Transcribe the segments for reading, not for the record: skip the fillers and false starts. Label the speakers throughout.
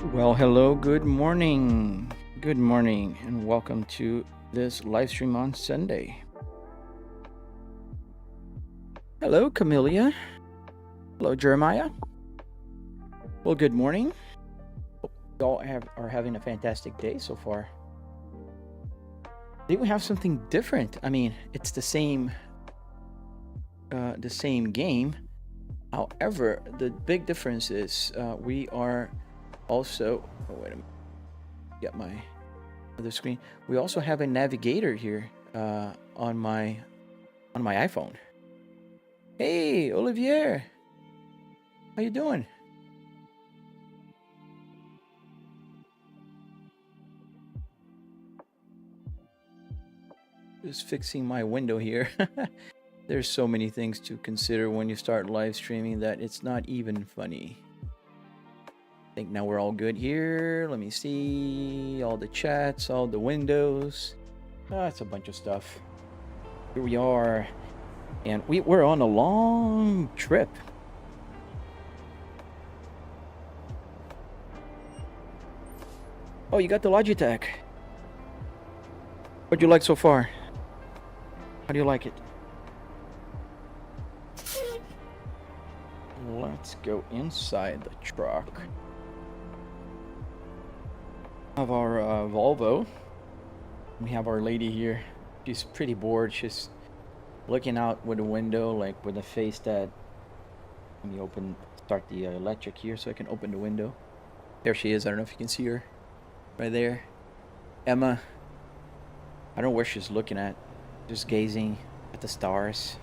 Speaker 1: Well, hello, good morning. Good morning, and welcome to this live stream on Sunday. Hello, Camellia. Hello, Jeremiah. Well, good morning. Hope you all are having a fantastic day so far. Today we have something different. I mean, it's the same game. However, the big difference is we are also. Oh, wait a minute. Get my other screen. We also have a navigator here on my iPhone. Hey, Olivier, how you doing? Just fixing my window here. There's so many things to consider when you start live streaming that it's not even funny. I think now we're all good here. Let me see all the chats, all the windows. It's a bunch of stuff. Here we are, and we're on a long trip. Oh, you got the Logitech. What do you like so far? How do you like it? Let's go inside the truck of our Volvo. We have our lady here. She's pretty bored. She's looking out with the window, like with a face that. Let me start the electric here so I can open the window. There she is. I don't know if you can see her right there. Emma. I don't know where she's looking at. Just gazing at the stars.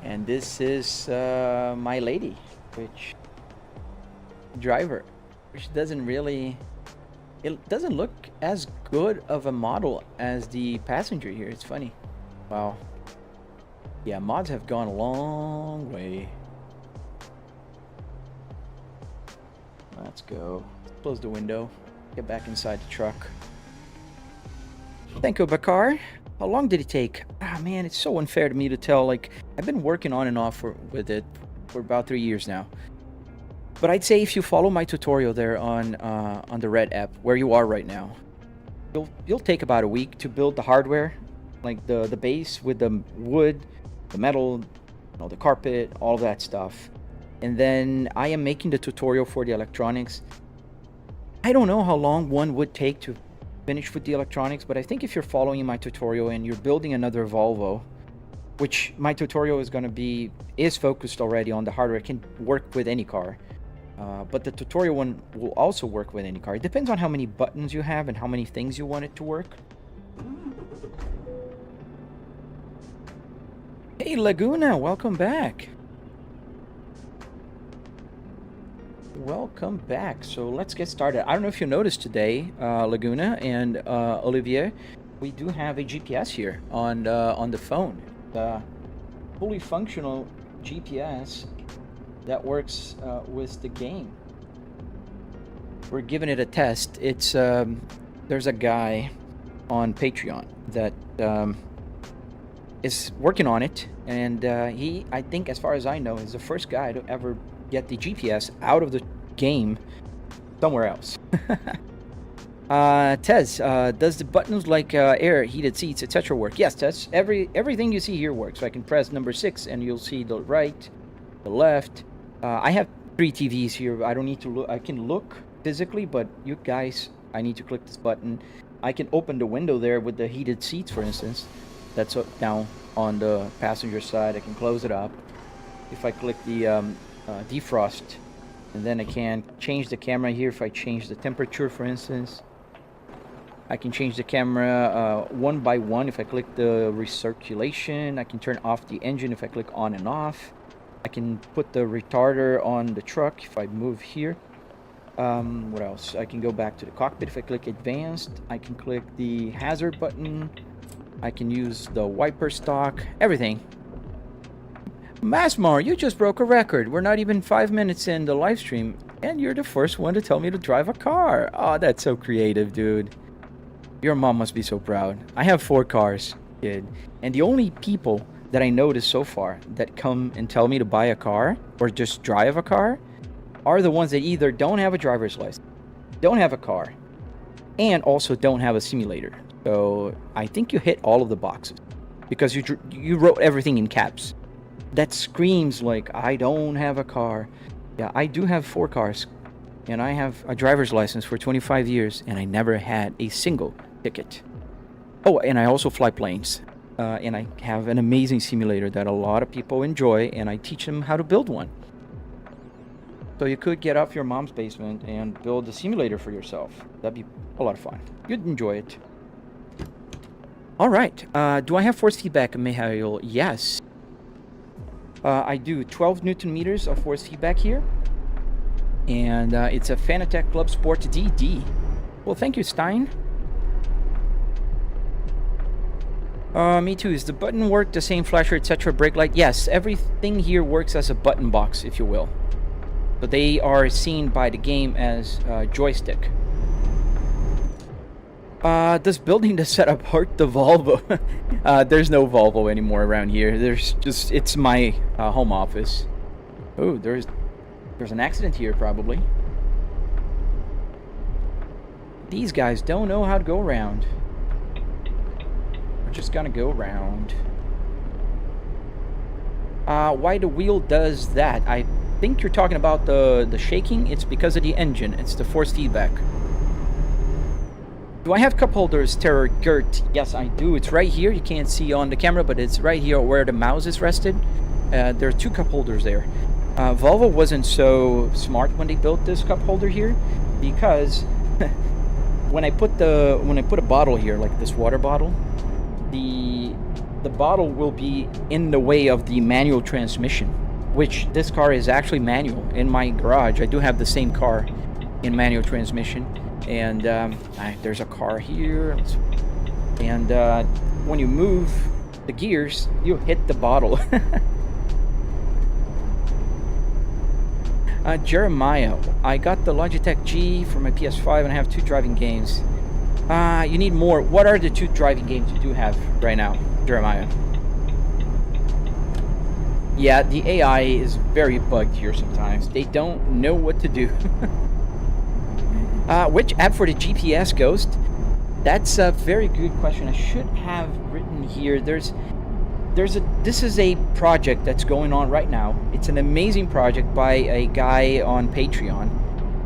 Speaker 1: And this is my lady, which driver, which doesn't really, it doesn't look as good of a model as the passenger here. It's funny. Wow. Yeah, mods have gone a long way. Let's go. Close the window. Get back inside the truck. Thank you, Bakar. How long did it take? Ah, man, it's so unfair to me to tell. Like, I've been working on and off with it for about 3 years now. But I'd say if you follow my tutorial there on the Red app, where you are right now, you'll take about a week to build the hardware, like the base with the wood, the metal, the carpet, all that stuff. And then I am making the tutorial for the electronics. I don't know how long one would take to finish with the electronics, but I think if you're following my tutorial and you're building another Volvo, which my tutorial is focused already on the hardware, it can work with any car. But the tutorial one will also work with any car. It depends on how many buttons you have and how many things you want it to work. Hey, Laguna, welcome back. Welcome back. So let's get started. I don't know if you noticed today, Laguna and Olivier, we do have a GPS here on the phone. Fully functional GPS that works with the game. We're giving it a test. It's there's a guy on Patreon that is working on it, and I think, as far as I know, is the first guy to ever get the GPS out of the game somewhere else. Tez, does the buttons like air, heated seats, etc. work? Yes, Tez. Everything you see here works. So I can press number 6 and you'll see the right, the left. I have 3 TVs here. I don't need to look. I can look physically, but you guys, I need to click this button. I can open the window there with the heated seats, for instance. That's down on the passenger side. I can close it up. If I click the defrost, and then I can change the camera here. If I change the temperature, for instance, I can change the camera one by one. If I click the recirculation, I can turn off the engine if I click on and off. I can put the retarder on the truck if I move here. What else? I can go back to the cockpit if I click advanced. I can click the hazard button. I can use the wiper stock, everything. Masmar, you just broke a record. We're not even 5 minutes in the live stream, and you're the first one to tell me to drive a car. Oh, that's so creative, dude. Your mom must be so proud. I have 4 cars, kid, and the only people that I noticed so far that come and tell me to buy a car or just drive a car are the ones that either don't have a driver's license, don't have a car, and also don't have a simulator. So I think you hit all of the boxes because you wrote everything in caps. That screams like, I don't have a car. Yeah, I do have 4 cars, and I have a driver's license for 25 years, and I never had a single ticket. Oh, and I also fly planes. And I have an amazing simulator that a lot of people enjoy, and I teach them how to build one. So you could get off your mom's basement and build a simulator for yourself. That'd be a lot of fun. You'd enjoy it. All right. Do I have force feedback, Mihail? Yes. I do 12 Newton meters of force feedback here. And it's a Fanatec Club Sport DD. Well, thank you, Stein. Me too. Is the button work the same flasher, etc. brake light? Yes, everything here works as a button box, if you will. But they are seen by the game as joystick. Does building the setup hurt the Volvo? There's no Volvo anymore around here. It's my home office. Oh, there's an accident here probably. These guys don't know how to go around. We're just gonna go around. Why the wheel does that? I think you're talking about the shaking. It's because of the engine. It's the force feedback. Do I have cup holders, Terror Gert? Yes, I do. It's right here. You can't see on the camera, but it's right here where the mouse is rested. There are 2 cup holders there. Volvo wasn't so smart when they built this cup holder here, because when I put a bottle here, like this water bottle, the bottle will be in the way of the manual transmission, which this car is actually manual. In my garage, I do have the same car in manual transmission. And there's a car here, and when you move the gears, you hit the bottle. Jeremiah, I got the Logitech G for my PS5 and I have 2 driving games. You need more. What are the 2 driving games you do have right now, Jeremiah? Yeah, the AI is very bugged here sometimes. They don't know what to do. Which app for the GPS, Ghost? That's a very good question. I should have written here. This is a project that's going on right now. It's an amazing project by a guy on Patreon.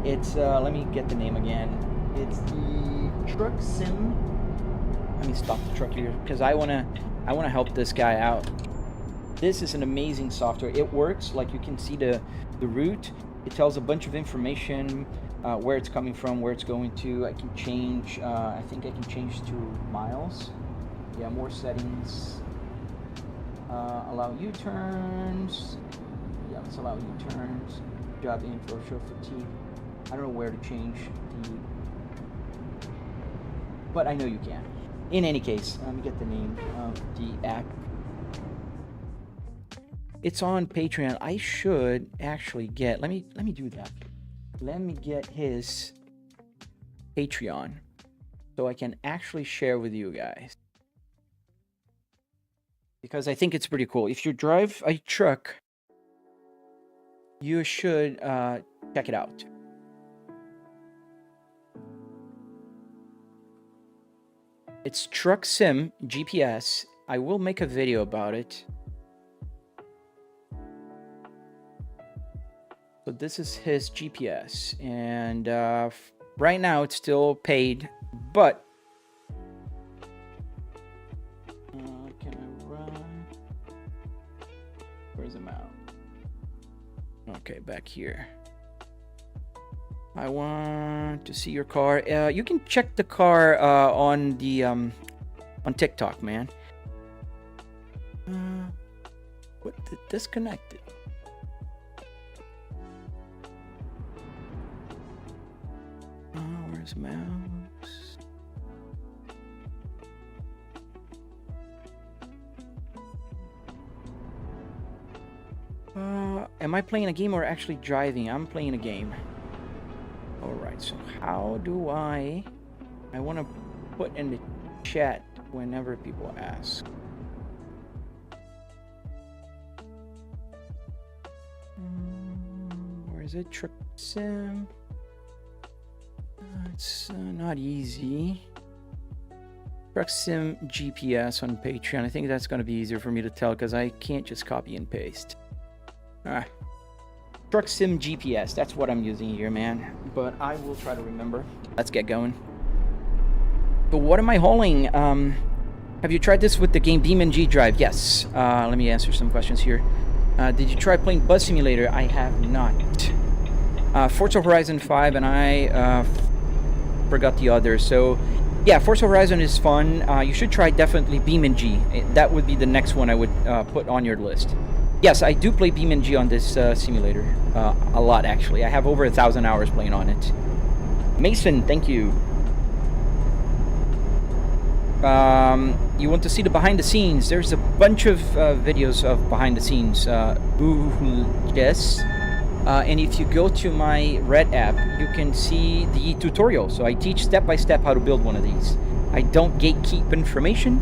Speaker 1: It's let me get the name again. It's the Truck Sim. Let me stop the truck here because I wanna help this guy out. This is an amazing software. It works like you can see the route. It tells a bunch of information. Where it's coming from, where it's going to. I can change, I think I can change to miles. Yeah, more settings. Allow U-turns. Yeah, let's allow U-turns. Job info, show fatigue. I don't know where to change but I know you can. In any case, let me get the name of the app. It's on Patreon. I should actually get, let me do that. Let me get his Patreon so I can actually share with you guys, because I think it's pretty cool. If you drive a truck, you should check it out. It's Truck Sim GPS. I will make a video about it. So this is his GPS, and right now it's still paid, but can I run? Where's the mount? Okay, back here. I want to see your car. You can check the car on the on TikTok, man. What? Disconnected. Where's mouse? Am I playing a game or actually driving? I'm playing a game. Alright, so how do I want to put in the chat whenever people ask. Is it Truck Sim? It's not easy. Truck Sim GPS on Patreon. I think that's going to be easier for me to tell because I can't just copy and paste. Truck Sim GPS. That's what I'm using here, man. But I will try to remember. Let's get going. So what am I hauling? Have you tried this with the game BeamNG Drive? Yes. Let me answer some questions here. Did you try playing Bus Simulator? I have not. Forza Horizon 5 and I forgot the other. So yeah, Forza Horizon is fun. You should try definitely BeamNG. That would be the next one I would put on your list. Yes, I do play BeamNG on this simulator. A lot, actually. I have over 1,000 hours playing on it. Mason, thank you. You want to see the behind the scenes? There's a bunch of videos of behind the scenes. Yes. And if you go to my Red app, you can see the tutorial. So I teach step by step how to build one of these. I don't gatekeep information.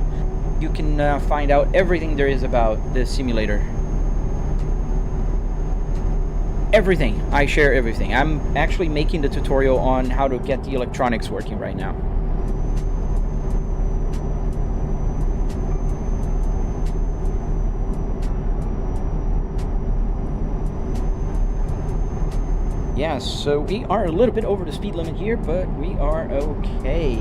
Speaker 1: You can find out everything there is about the simulator. Everything. I share everything. I'm actually making the tutorial on how to get the electronics working right now. Yeah, so we are a little bit over the speed limit here, but we are okay.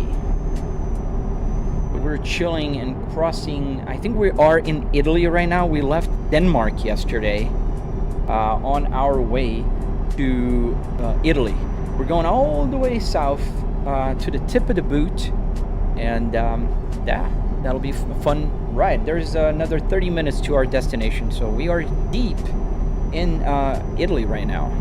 Speaker 1: We're chilling and crossing. I think we are in Italy right now. We left Denmark yesterday on our way to Italy. We're going all the way south to the tip of the boot, and yeah, that'll be a fun ride. There's another 30 minutes to our destination, so we are deep in Italy right now.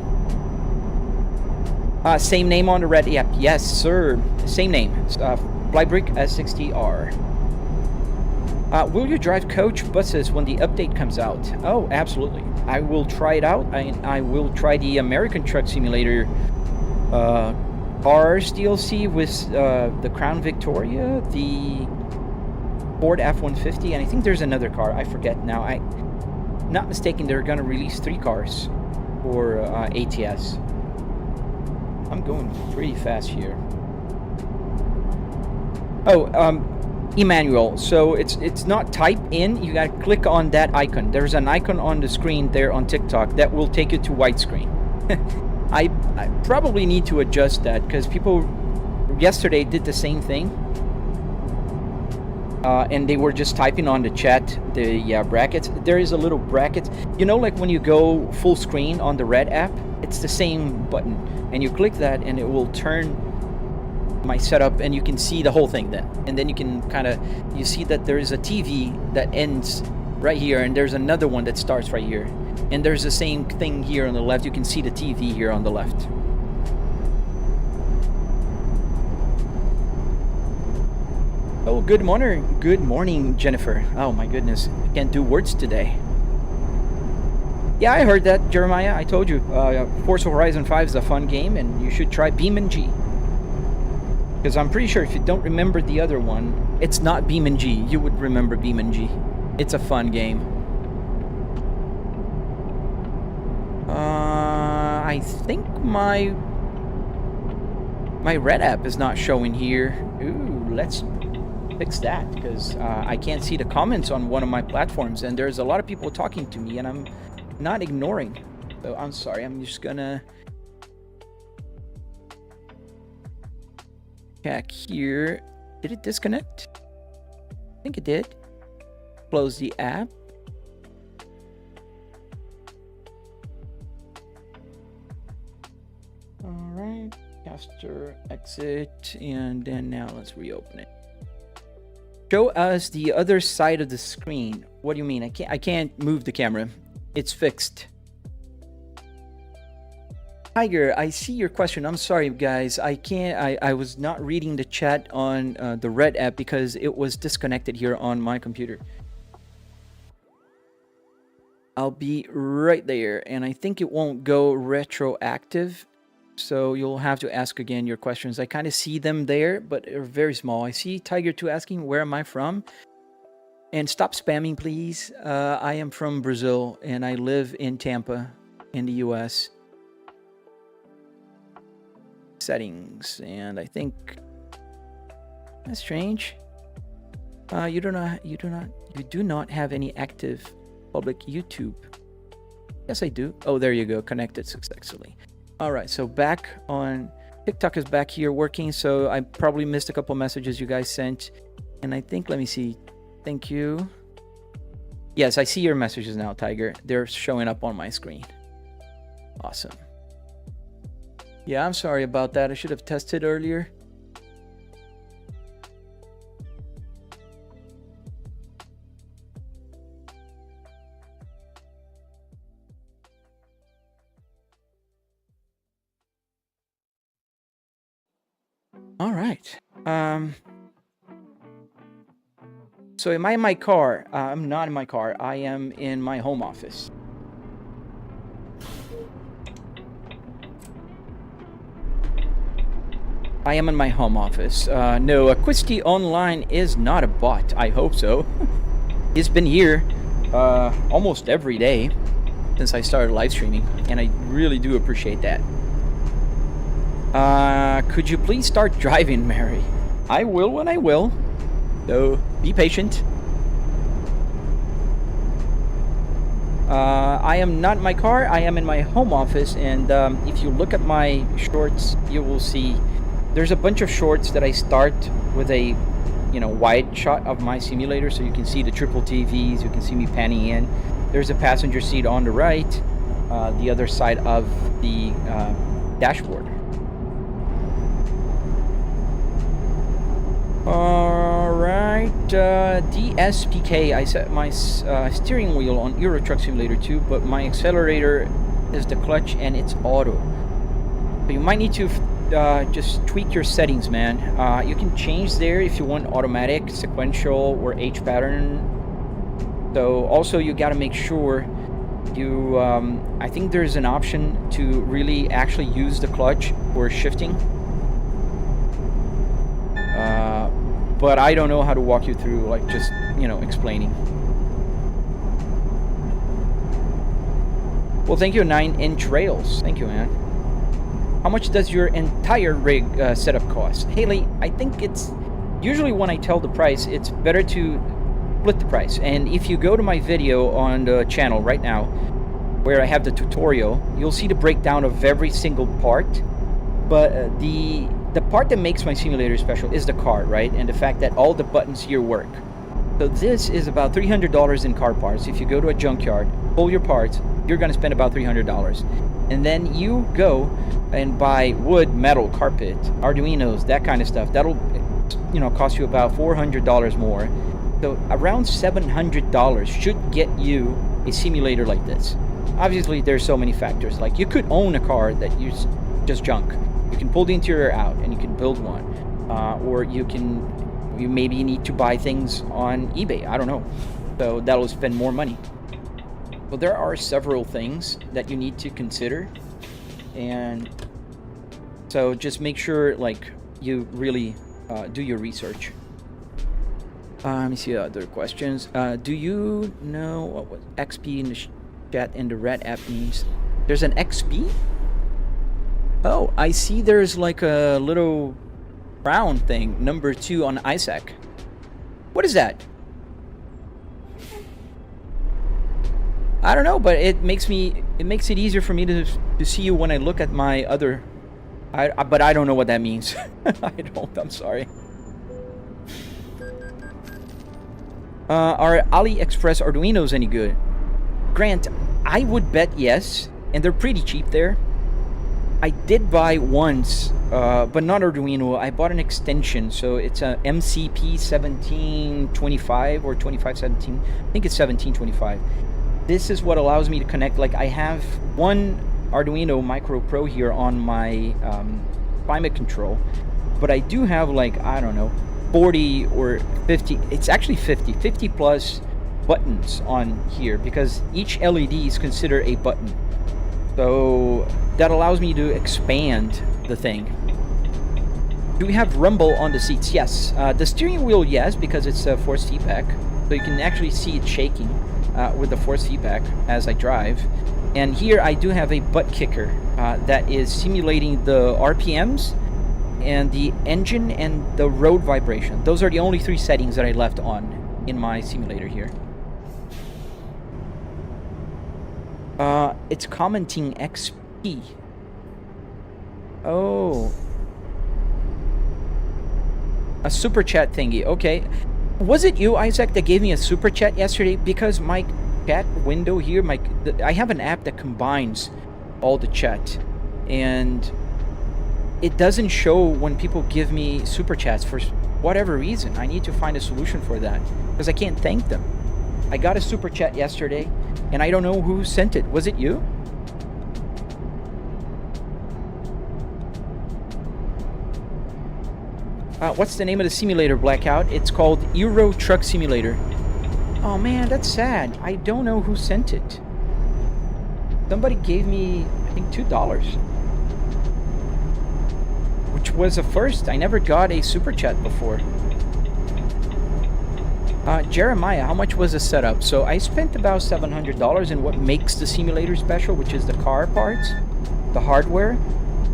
Speaker 1: Same name on the Red app. Yes, sir. Same name. Volvo S60R. Will you drive coach buses when the update comes out? Oh, absolutely. I will try it out. I will try the American Truck Simulator cars DLC with the Crown Victoria, the Ford F-150, and I think there's another car. I forget now. I'm not mistaken, they're going to release 3 cars for ATS. I'm going pretty fast here. Oh, Emmanuel, so it's not type in, you gotta click on that icon. There's an icon on the screen there on TikTok that will take you to widescreen. I probably need to adjust that because people yesterday did the same thing. And they were just typing on the chat the brackets. There is a little bracket. You know, like when you go full screen on the Red app, it's the same button. And you click that and it will turn my setup and you can see the whole thing then. And then you can you see that there is a TV that ends right here and there's another one that starts right here. And there's the same thing here on the left. You can see the TV here on the left. Oh, good morning. Good morning, Jennifer. Oh my goodness. I can't do words today. Yeah, I heard that, Jeremiah. I told you. Forza Horizon 5 is a fun game and you should try BeamNG. Because I'm pretty sure if you don't remember the other one, it's not BeamNG. You would remember BeamNG. It's a fun game. I think my Red app is not showing here. Ooh, let's fix that because I can't see the comments on one of my platforms and there's a lot of people talking to me and I'm not ignoring. So I'm sorry, I'm just gonna check here. Did it disconnect? I think it did. Close the app. Alright, caster exit, and then now let's reopen it. Show us the other side of the screen. What do you mean? I can't move the camera. It's fixed. Tiger, I see your question. I'm sorry, guys. I was not reading the chat on the Red app because it was disconnected here on my computer. I'll be right there, and I think it won't go retroactive. So you'll have to ask again your questions. I kind of see them there, but they're very small. I see Tiger 2 asking, where am I from? And stop spamming, please. I am from Brazil, and I live in Tampa, in the US. settings, and I think that's strange. You do not have any active public YouTube. Yes, I do. Oh, there you go. Connected successfully. All right, so back on TikTok is back here working. So I probably missed a couple messages you guys sent, and I think, let me see. Thank you. Yes, I see your messages now, Tiger. They're showing up on my screen. Awesome. Yeah, I'm sorry about that. I should have tested earlier. All right. So am I in my car? I'm not in my car. I am in my home office. I am in my home office. No, Acquisti Online is not a bot. I hope so. He's been here almost every day since I started live streaming, and I really do appreciate that. Could you please start driving, Mary? I will when I will. So be patient. I am not in my car. I am in my home office, and if you look at my shorts, you will see there's a bunch of shorts that I start with a wide shot of my simulator, so you can see the triple TVs. You can see me panning in. There's a passenger seat on the right, the other side of the dashboard. Alright, DSPK, I set my steering wheel on Euro Truck Simulator 2, but my accelerator is the clutch and it's auto. So you might need to just tweak your settings, man. You can change there if you want automatic, sequential, or H pattern. So also you gotta make sure you, I think there's an option to really actually use the clutch for shifting. But I don't know how to walk you through, like, just, explaining. Well, thank you, 9-inch rails. Thank you, man. How much does your entire rig setup cost? Haley, I think it's... Usually when I tell the price, it's better to split the price. And if you go to my video on the channel right now, where I have the tutorial, you'll see the breakdown of every single part. But the part that makes my simulator special is the car, right? And the fact that all the buttons here work. So this is about $300 in car parts. If you go to a junkyard, pull your parts, you're going to spend about $300. And then you go and buy wood, metal, carpet, Arduinos, that kind of stuff. That'll, cost you about $400 more. So around $700 should get you a simulator like this. Obviously, there's so many factors. Like, you could own a car that you just junk. You can pull the interior out and you can build one, or you maybe need to buy things on eBay. I don't know. So that'll spend more money. But there are several things that you need to consider, and so just make sure, like, you really do your research. Let me see other questions. Do you know what XP in the chat in the red app means? There's an XP? Oh, I see there's like a little brown thing, number 2 on Isaac. What is that? I don't know, but it makes it easier for me to see you when I look at my other... but I don't know what that means. I'm sorry. Are AliExpress Arduinos any good? Grant, I would bet yes, and they're pretty cheap there. I did buy once, but not Arduino. I bought an extension, so it's a MCP 1725 or 2517. I think it's 1725. This is what allows me to connect. Like, I have one Arduino Micro Pro here on my climate control, but I do have, like, I don't know, 40 or 50. It's actually 50 plus buttons on here, because each LED is considered a button. So that allows me to expand the thing. Do we have rumble on the seats? Yes. The steering wheel, yes, because it's force feedback. So you can actually see it shaking with the force feedback as I drive. And here I do have a butt kicker that is simulating the RPMs and the engine and the road vibration. Those are the only 3 settings that I left on in my simulator here. It's commenting XP. Oh. A super chat thingy. Okay. Was it you, Isaac, that gave me a super chat yesterday? Because my chat window here, I have an app that combines all the chat, and it doesn't show when people give me super chats for whatever reason. I need to find a solution for that because I can't thank them. I got a super chat yesterday, and I don't know who sent it. Was it you? What's the name of the simulator, Blackout? It's called Euro Truck Simulator. Oh man, that's sad. I don't know who sent it. Somebody gave me, I think, $2. Which was a first. I never got a super chat before. Jeremiah, how much was the setup? So I spent about $700 in what makes the simulator special, which is the car parts, the hardware,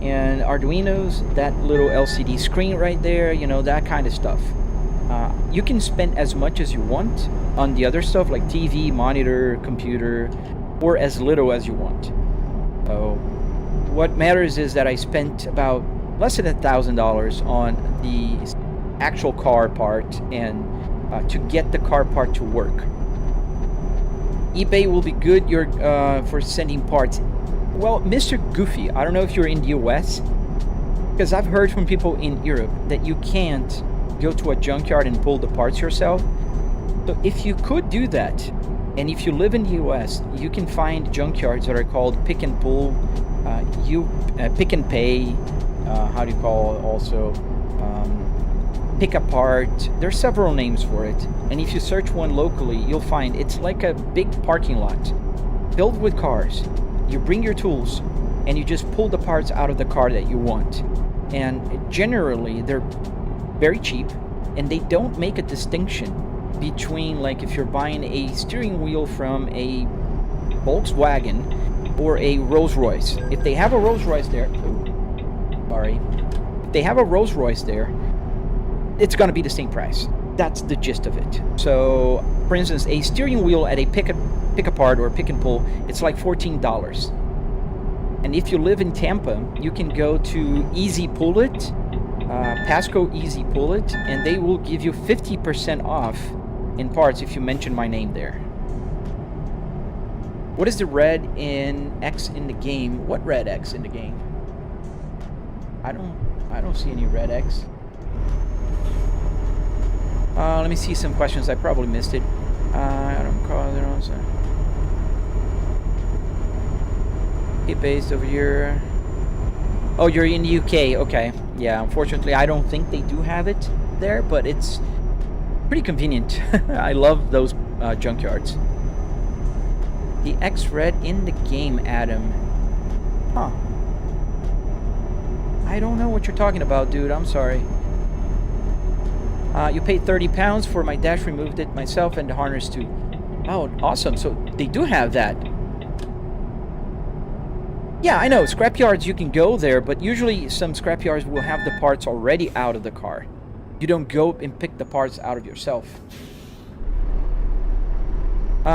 Speaker 1: and Arduinos, that little LCD screen right there, you know, that kind of stuff. You can spend as much as you want on the other stuff like TV, monitor, computer, or as little as you want. So what matters is that I spent about less than $1,000 on the actual car part and to get the car part to work. eBay will be good for sending parts. Well, Mr. Goofy, I don't know if you're in the US, because I've heard from people in Europe that you can't go to a junkyard and pull the parts yourself. So if you could do that, and if you live in the US, you can find junkyards that are called pick and pull, pick and pay, how do you call it also, pick apart. There's several names for it, and if you search one locally, you'll find it's like a big parking lot filled with cars. You bring your tools and you just pull the parts out of the car that you want, and generally they're very cheap, and they don't make a distinction between, like, if you're buying a steering wheel from a Volkswagen or a Rolls Royce. If they have a Rolls Royce there, if they have a Rolls Royce there, it's going to be the same price. That's the gist of it. So, for instance, a steering wheel at a pick apart or pick and pull, it's like $14. And if you live in Tampa, you can go to Easy Pull It, Pasco Easy Pull It, and they will give you 50% off in parts if you mention my name there. What is the red in X in the game? What red X in the game? I don't see any red X. Let me see some questions. I probably missed it. I don't call it also. Get based over here. Oh, you're in the UK. Okay. Yeah, unfortunately, I don't think they do have it there, but it's pretty convenient. I love those junkyards. The X red in the game, Adam. Huh. I don't know what you're talking about, dude. I'm sorry. You paid £30 for my dash, removed it myself, and the harness too. Oh, awesome. So they do have that. Yeah, I know. Scrapyards, you can go there, but usually some scrapyards will have the parts already out of the car. You don't go and pick the parts out of yourself.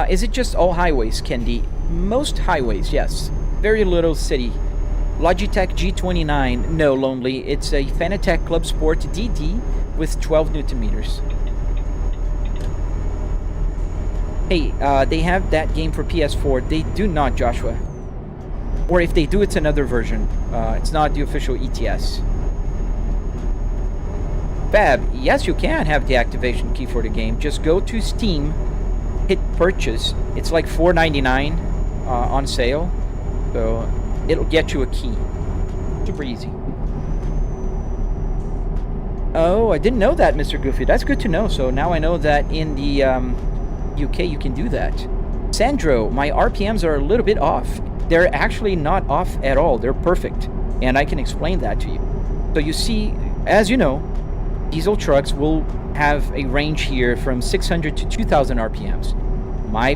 Speaker 1: Is it just all highways, Kendi? Most highways, yes. Very little city. Logitech G29, no, Lonely. It's a Fanatec Club Sport DD with 12 Newton meters. Hey, they have that game for PS4. They do not, Joshua. Or if they do, it's another version. It's not the official ETS. Fab, yes, you can have the activation key for the game. Just go to Steam, hit purchase. It's like $4.99 on sale. So it'll get you a key. Super easy. Oh, I didn't know that, Mr. Goofy. That's good to know. So now I know that in the UK you can do that. Sandro, my RPMs are a little bit off. They're actually not off at all. They're perfect. And I can explain that to you. So you see, as you know, diesel trucks will have a range here from 600 to 2,000 RPMs. My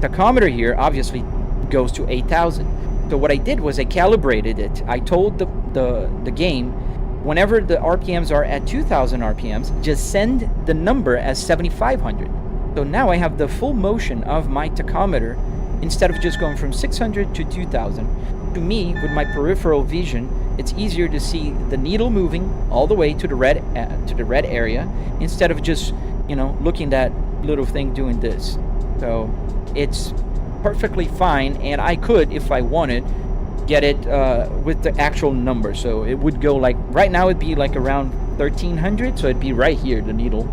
Speaker 1: tachometer here obviously goes to 8,000. So what I did was I calibrated it. I told the game, whenever the RPMs are at 2,000 RPMs, just send the number as 7,500. So now I have the full motion of my tachometer instead of just going from 600 to 2,000. To me, with my peripheral vision, it's easier to see the needle moving all the way to the red area instead of just, you know, looking at that little thing doing this. So it's perfectly fine, and I could, if I wanted, get it with the actual number. So it would go like, right now it'd be like around 1,300, so it'd be right here, the needle.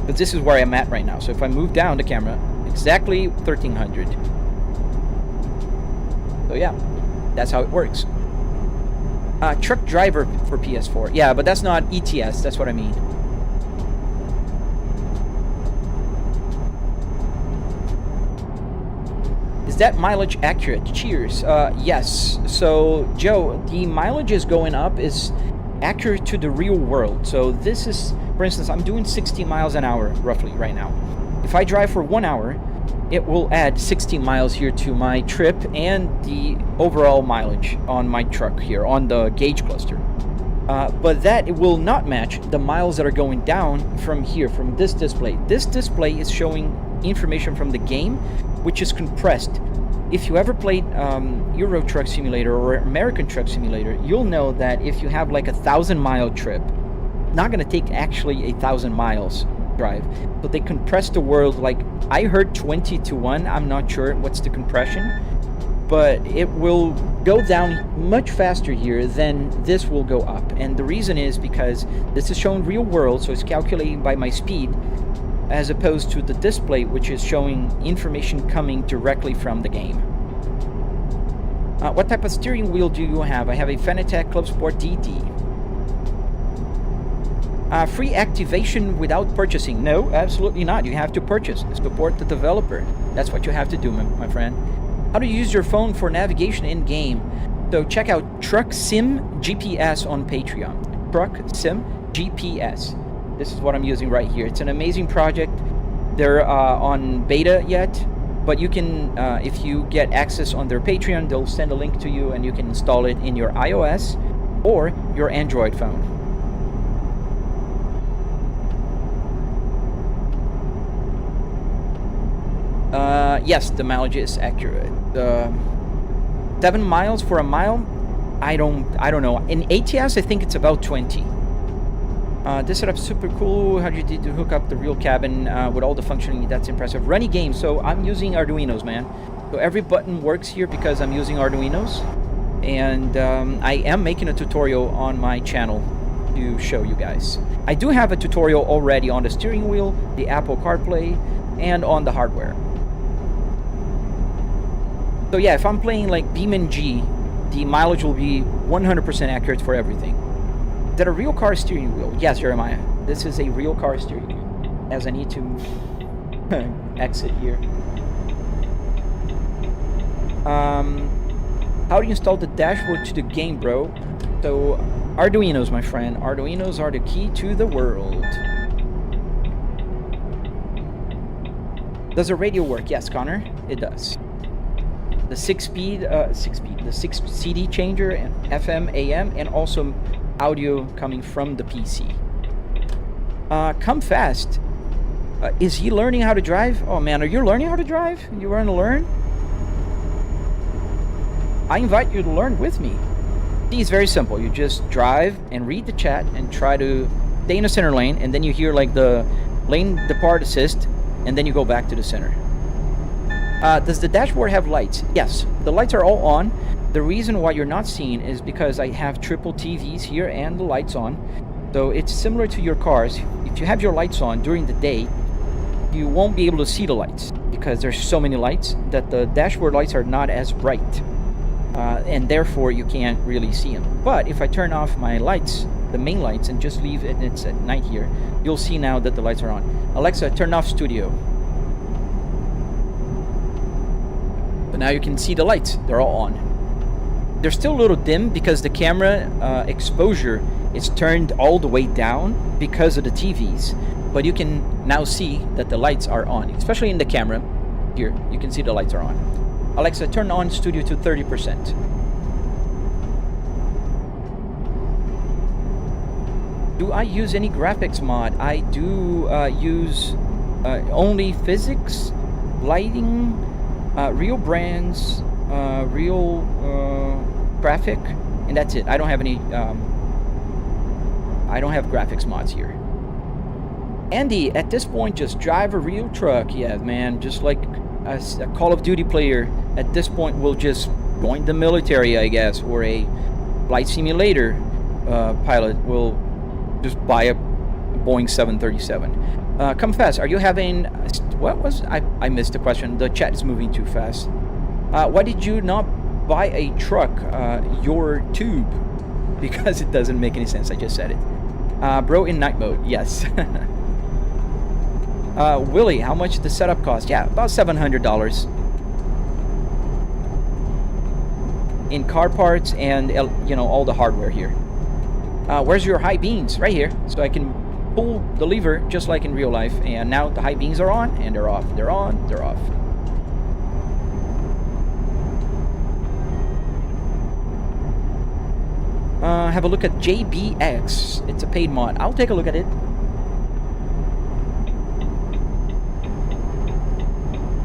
Speaker 1: But this is where I'm at right now. So if I move down the camera, exactly 1,300. So yeah, that's how it works. Truck driver for PS4. Yeah, but that's not ETS, that's what I mean. Is that mileage accurate? Cheers. Yes. So, Joe, the mileage is going up is accurate to the real world. So this is, for instance, I'm doing 60 miles an hour roughly right now. If I drive for 1 hour, it will add 60 miles here to my trip and the overall mileage on my truck here on the gauge cluster. But that it will not match the miles that are going down from here, from this display. This display is showing information from the game, which is compressed. If you ever played Euro Truck Simulator or American Truck Simulator, you'll know that if you have like a 1,000-mile trip, not going to take actually 1,000 miles drive, but they compress the world. Like, I heard 20 to 1. I'm not sure what's the compression, but it will go down much faster here than this will go up. And the reason is because this is showing real world, so it's calculating by my speed, as opposed to the display, which is showing information coming directly from the game. What type of steering wheel do you have? I have a Fanatec Club Sport DD. Free activation without purchasing? No, absolutely not. You have to purchase. Support the developer. That's what you have to do, my friend. How to use your phone for navigation in game? So check out Truck Sim GPS on Patreon. Truck Sim GPS. This is what I'm using right here. It's an amazing project. They're on beta yet, but you can, if you get access on their Patreon, they'll send a link to you and you can install it in your iOS or your Android phone. Yes, the mileage is accurate. 7 miles for a mile? I don't know. In ATS, I think it's about 20. This setup's super cool. How did you do to hook up the real cabin with all the functioning? That's impressive. Runny game. So I'm using Arduinos, man. So every button works here because I'm using Arduinos. And I am making a tutorial on my channel to show you guys. I do have a tutorial already on the steering wheel, the Apple CarPlay, and on the hardware. So yeah, if I'm playing like BeamNG, the mileage will be 100% accurate for everything. Is that a real car steering wheel? Yes, Jeremiah. This is a real car steering wheel. As I need to exit here. How do you install the dashboard to the game, bro? So, Arduinos, my friend. Arduinos are the key to the world. Does the radio work? Yes, Connor, it does. The 6-speed, the 6 CD changer, and FM, AM, and also audio coming from the PC. Come fast. Is he learning how to drive? Oh man, are you learning how to drive? You want to learn? I invite you to learn with me. See, it's very simple. You just drive and read the chat and try to stay in the center lane, and then you hear like the lane depart assist, and then you go back to the center. Does the dashboard have lights? Yes, the lights are all on. The reason why you're not seeing is because I have triple TVs here and the lights on. So it's similar to your cars. If you have your lights on during the day, you won't be able to see the lights because there's so many lights that the dashboard lights are not as bright. And therefore you can't really see them. But if I turn off my lights, the main lights, and just leave it, it's at night here, you'll see now that the lights are on. Alexa, turn off studio. But now you can see the lights, they're all on. They're still a little dim because the camera exposure is turned all the way down because of the TVs. But you can now see that the lights are on, especially in the camera. Here, you can see the lights are on. Alexa, turn on studio to 30%. Do I use any graphics mod? I do use only physics, lighting, real brands, real graphic, and that's it. I don't have any. I don't have graphics mods here. Andy, at this point, just drive a real truck. Yeah, man, just like a Call of Duty player. At this point, we'll just join the military, I guess, or a flight simulator pilot will just buy a Boeing 737. Come fast. Are you having... What was... I missed the question. The chat is moving too fast. Why did you not buy a truck? Your tube. Because it doesn't make any sense. I just said it. Bro, in night mode. Yes. Willie, how much the setup cost? Yeah, about $700. In car parts and, you know, all the hardware here. Where's your high beams? Right here. So I can pull the lever just like in real life. And now the high beams are on and they're off. They're on, they're off. Have a look at JBX. It's a paid mod. I'll take a look at it.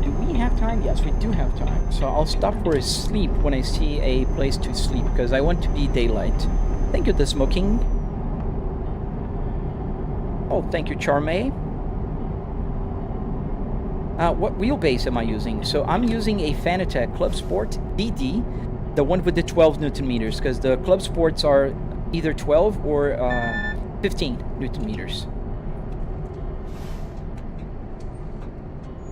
Speaker 1: Do we have time? Yes, we do have time. So I'll stop for a sleep when I see a place to sleep because I want to be daylight. Thank you, the smoking. Oh, thank you, Charmay. What wheelbase am I using? So I'm using a Fanatec Club Sport DD, the one with the 12 Newton meters, because the Club Sports are either 12 or 15 Newton meters.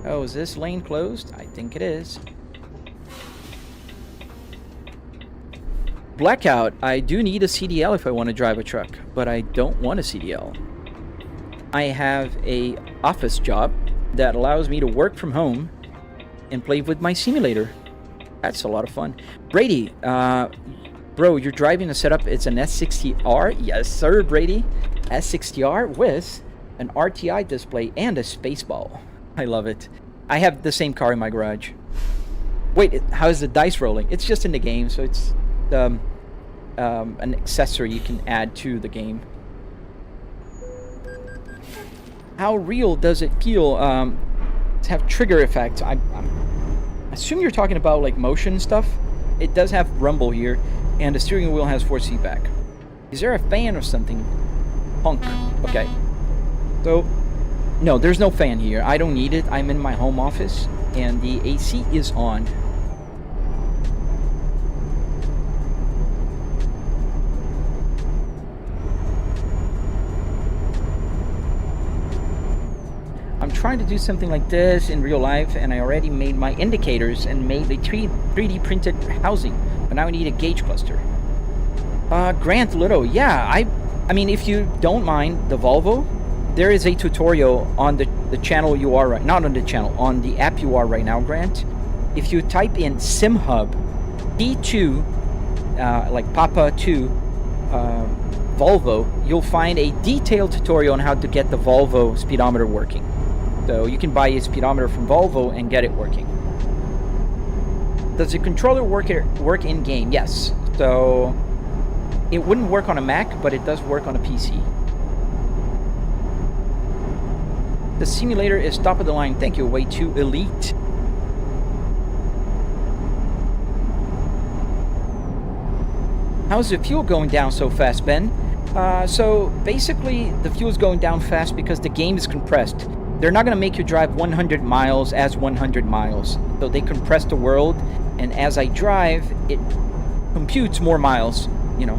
Speaker 1: Oh, is this lane closed? I think it is. Blackout, I do need a CDL if I want to drive a truck, but I don't want a CDL. I have a office job that allows me to work from home and play with my simulator. That's a lot of fun. Brady, bro, you're driving a setup. It's an S60R. Yes, sir, Brady. S60R with an RTI display and a spaceball. I love it. I have the same car in my garage. Wait, how's the dice rolling? It's just in the game, so it's an accessory you can add to the game. How real does it feel to have trigger effects? I assume you're talking about like motion stuff. It does have rumble here, and the steering wheel has force feedback. Is there a fan or something? Honk. Okay. So, no, there's no fan here. I don't need it. I'm in my home office, and the AC is on. I'm trying to do something like this in real life, and I already made my indicators and made a 3D printed housing, but now I need a gauge cluster. Grant Little, yeah, I mean, if you don't mind the Volvo, there is a tutorial on the channel you are right, not on the channel, on the app you are right now, Grant. If you type in SimHub P2, like Papa 2, Volvo, you'll find a detailed tutorial on how to get the Volvo speedometer working. So you can buy a speedometer from Volvo and get it working. Does the controller work in game? Yes. So it wouldn't work on a Mac, but it does work on a PC. The simulator is top of the line. Thank you, way too elite. How's the fuel going down so fast, Ben? So basically the fuel is going down fast because the game is compressed. They're not going to make you drive 100 miles as 100 miles. So they compress the world, and as I drive, it computes more miles, you know.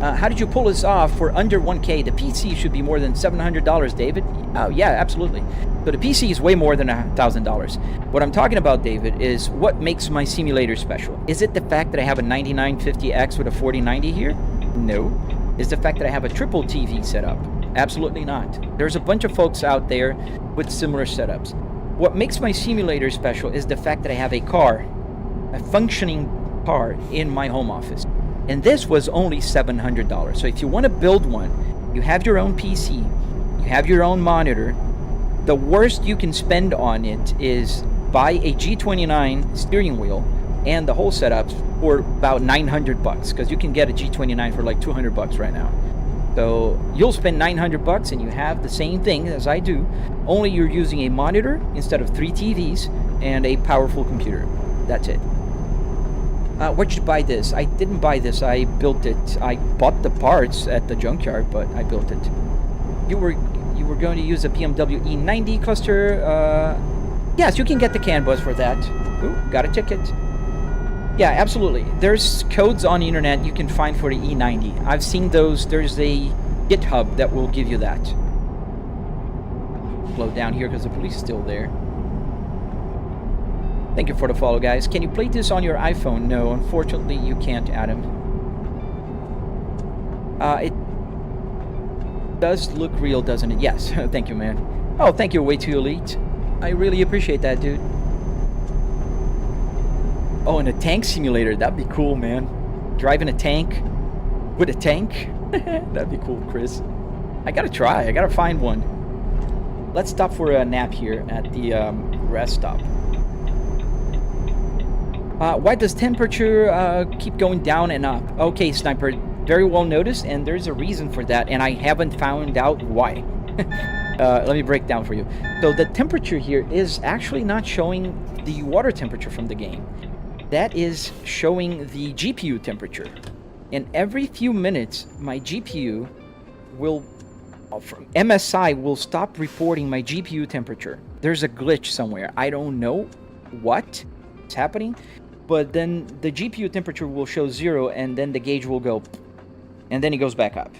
Speaker 1: How did you pull this off for under 1K? The PC should be more than $700, David. Oh, yeah, absolutely. So the PC is way more than $1,000. What I'm talking about, David, is what makes my simulator special. Is it the fact that I have a 9950X with a 4090 here? No. Is the fact that I have a triple TV setup? Absolutely not. There's a bunch of folks out there with similar setups. What makes my simulator special is the fact that I have a car, a functioning car in my home office. And this was only $700. So if you want to build one, you have your own PC, you have your own monitor. The worst you can spend on it is buy a G29 steering wheel and the whole setup for about $900 because you can get a G29 for like $200 right now. So you'll spend $900 and you have the same thing as I do, only you're using a monitor instead of 3 TVs and a powerful computer. That's it. Where did you buy this? I didn't buy this, I built it. I bought the parts at the junkyard, but I built it. You were going to use a BMW E90 cluster. Yes, you can get the CAN bus for that. Ooh, got a ticket. Yeah, absolutely. There's codes on the internet you can find for the E90. I've seen those. There's a GitHub that will give you that. Slow down here because the police is still there. Thank you for the follow, guys. Can you play this on your iPhone? No, unfortunately you can't, Adam. It does look real, doesn't it? Yes. Thank you, man. Oh, thank you, Way Too Elite. I really appreciate that, dude. Oh, and a tank simulator. That'd be cool, man. Driving a tank with a tank. That'd be cool, Chris. I gotta try. I gotta find one. Let's stop for a nap here at the rest stop. Why does temperature keep going down and up? Okay, Sniper. Very well noticed, and there's a reason for that, and I haven't found out why. Let me break down for you. So the temperature here is actually not showing the water temperature from the game. That is showing the GPU temperature. And every few minutes, my GPU will, MSI will stop reporting my GPU temperature. There's a glitch somewhere. I don't know what's happening, but then the GPU temperature will show 0, and then the gauge will go, and then it goes back up.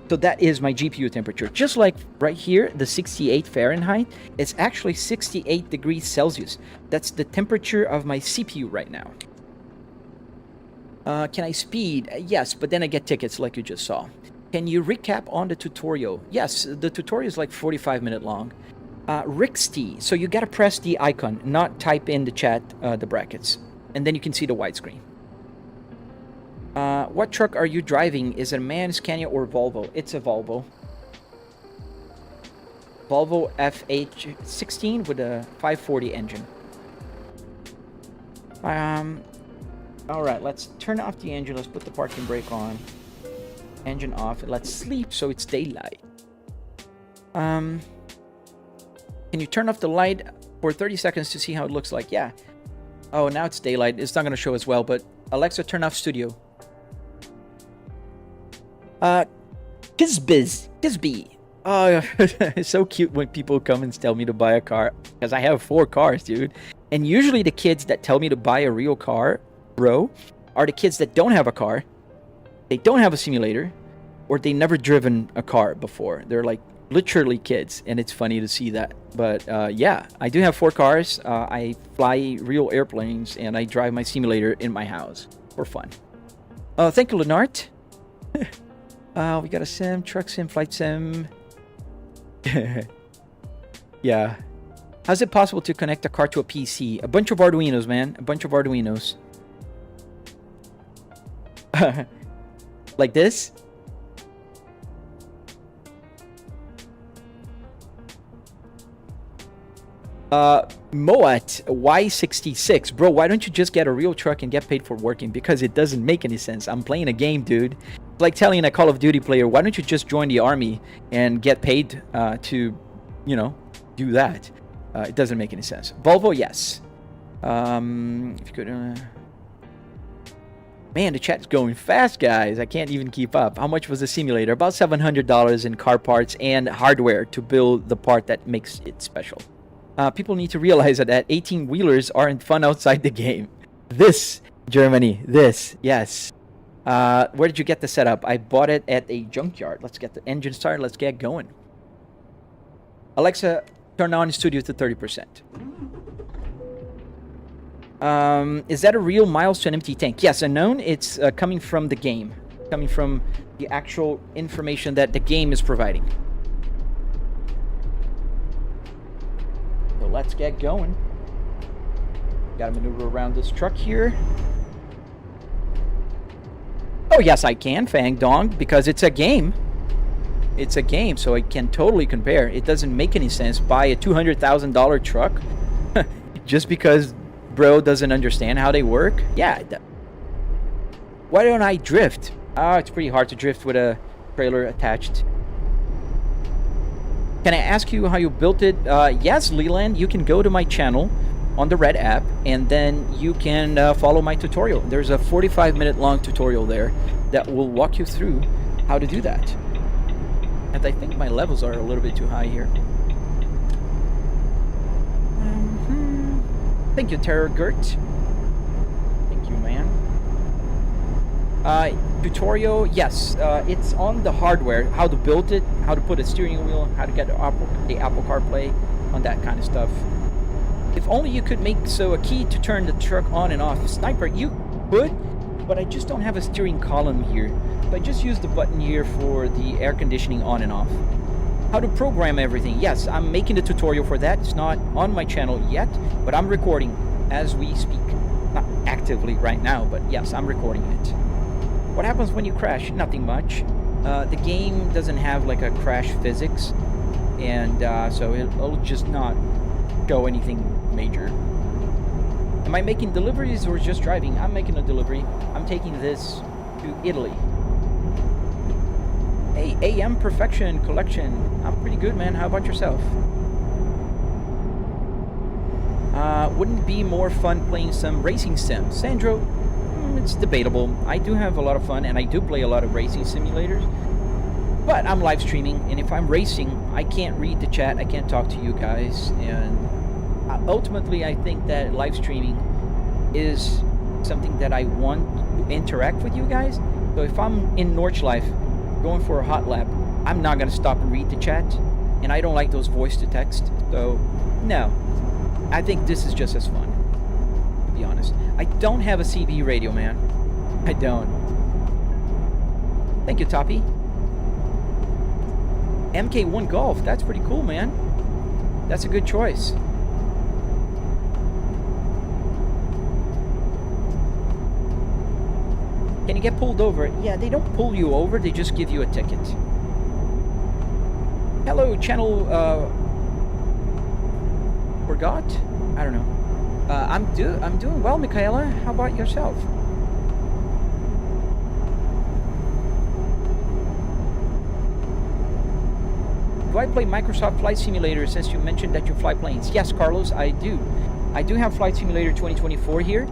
Speaker 1: So that is my GPU temperature. Just like right here, the 68 Fahrenheit, it's actually 68 degrees Celsius. That's the temperature of my CPU right now. Can I speed? Yes, but then I get tickets like you just saw. Can you recap on the tutorial? Yes, the tutorial is like 45-minute long. Rixty, so you gotta press the icon, not type in the chat, the brackets. And then you can see the widescreen. What truck are you driving? Is it a MAN, Scania, or Volvo? It's a Volvo. Volvo FH16 with a 540 engine. Alright, let's turn off the engine. Let's put the parking brake on. Engine off. Let's sleep so it's daylight. Can you turn off the light for 30 seconds to see how it looks like? Yeah. Oh, now it's daylight. It's not going to show as well, but Alexa, turn off studio. Kizby. Oh, it's so cute when people come and tell me to buy a car. Because I have 4 cars, dude. And usually the kids that tell me to buy a real car, bro, are the kids that don't have a car. They don't have a simulator. Or they never driven a car before. They're like literally kids. And it's funny to see that. But yeah, I do have 4 cars. I fly real airplanes. And I drive my simulator in my house. For fun. Thank you, Lenart. We got a sim, truck sim, flight sim. Yeah. How's it possible to connect a car to a PC? A bunch of Arduinos, man. A bunch of Arduinos. Like this? Moat Y66. Bro, why don't you just get a real truck and get paid for working? Because it doesn't make any sense. I'm playing a game, dude. It's like telling a Call of Duty player, why don't you just join the army and get paid to, you know, do that? It doesn't make any sense. Volvo, yes. If you could... Man, the chat's going fast, guys. I can't even keep up. How much was the simulator? About $700 in car parts and hardware to build the part that makes it special. People need to realize that 18-wheelers aren't fun outside the game. This, Germany, this, yes. Where did you get the setup? I bought it at a junkyard. Let's get the engine started. Let's get going. Alexa, turn on studio to 30%. Is that a real miles to an empty tank? Yes, unknown. It's coming from the game. Coming from the actual information that the game is providing. So let's get going. Gotta maneuver around this truck here. Oh, yes, I can, Fang Dong, because it's a game. It's a game, so I can totally compare. It doesn't make any sense. Buy a $200,000 truck. just because bro doesn't understand how they work. Yeah. Why don't I drift? It's pretty hard to drift with a trailer attached. Can I ask you how you built it? Yes, Leland, you can go to my channel on the Red app, and then you can follow my tutorial. There's a 45-minute long tutorial there that will walk you through how to do that. And I think my levels are a little bit too high here. Thank you, Terror Gert. Thank you, man. Tutorial, yes, it's on the hardware, how to build it, how to put a steering wheel, how to get the Apple CarPlay, on that kind of stuff. If only you could make so a key to turn the truck on and off. Sniper, you could, but I just don't have a steering column here. So I just use the button here for the air conditioning on and off. How to program everything. Yes, I'm making the tutorial for that. It's not on my channel yet, but I'm recording as we speak. Not actively right now, but yes, I'm recording it. What happens when you crash? Nothing much. The game doesn't have like a crash physics, and so it'll just not show anything major. Am I making deliveries or just driving? I'm making a delivery. I'm taking this to Italy. Hey, AM Perfection Collection. I'm pretty good, man. How about yourself? Wouldn't it be more fun playing some racing sims? Sandro, it's debatable. I do have a lot of fun, and I do play a lot of racing simulators. But I'm live streaming, and if I'm racing, I can't read the chat. I can't talk to you guys. And ultimately, I think that live streaming is something that I want to interact with you guys. So if I'm in Nordschleife going for a hot lap, I'm not going to stop and read the chat. And I don't like those voice to text. So, no. I think this is just as fun, to be honest. I don't have a CB radio, man. I don't. Thank you, Toppy. MK1 Golf. That's pretty cool, man. That's a good choice. Can you get pulled over? Yeah, they don't pull you over. They just give you a ticket. Hello, channel... Forgot? I don't know. I'm doing well, Michaela. How about yourself? Do I play Microsoft Flight Simulator since you mentioned that you fly planes? Yes, Carlos, I do. I do have Flight Simulator 2024 here.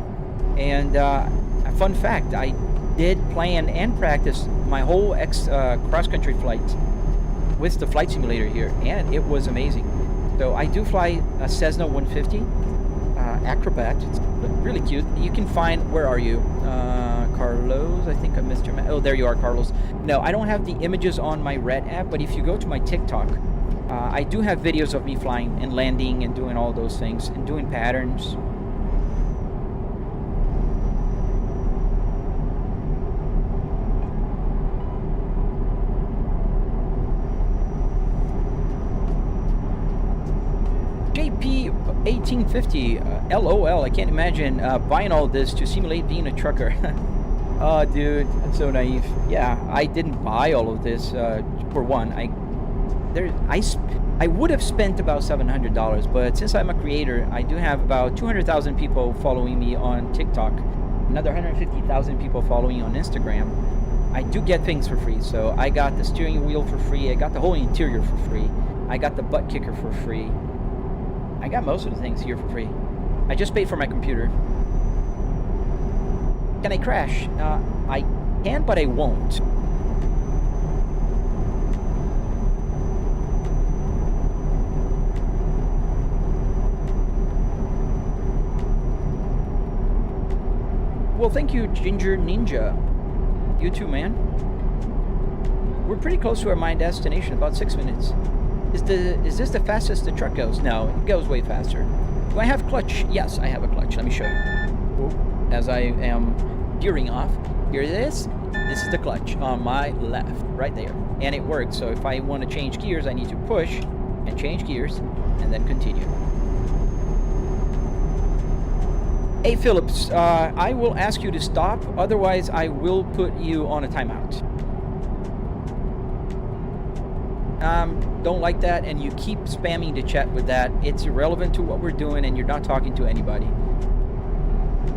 Speaker 1: And a fun fact, I did plan and practice my whole cross-country flight with the Flight Simulator here. And it was amazing. So I do fly a Cessna 150 Acrobat. It's really cute. You can find, where are you? Carlos, I think I missed your oh, there you are, Carlos. No, I don't have the images on my Red app, but if you go to my TikTok, I do have videos of me flying and landing and doing all those things and doing patterns. JP1850, LOL, I can't imagine buying all this to simulate being a trucker. Oh, dude, I'm so naive. Yeah, I didn't buy all of this. For one, I would have spent about $700, but since I'm a creator, I do have about 200,000 people following me on TikTok, another 150,000 people following on Instagram. I do get things for free, so I got the steering wheel for free, I got the whole interior for free, I got the butt kicker for free. I got most of the things here for free. I just paid for my computer. Can I crash? I can, but I won't. Well, thank you, Ginger Ninja. You too, man. We're pretty close to our main destination, about 6 minutes. Is this the fastest the truck goes? No, it goes way faster. Do I have clutch? Yes, I have a clutch. Let me show you. As I am gearing off, here it is. This is the clutch on my left, right there. And it works, so if I want to change gears, I need to push and change gears, and then continue. Hey, Phillips, I will ask you to stop, otherwise I will put you on a timeout. don't like that, and you keep spamming the chat with that, it's irrelevant to what we're doing, and you're not talking to anybody.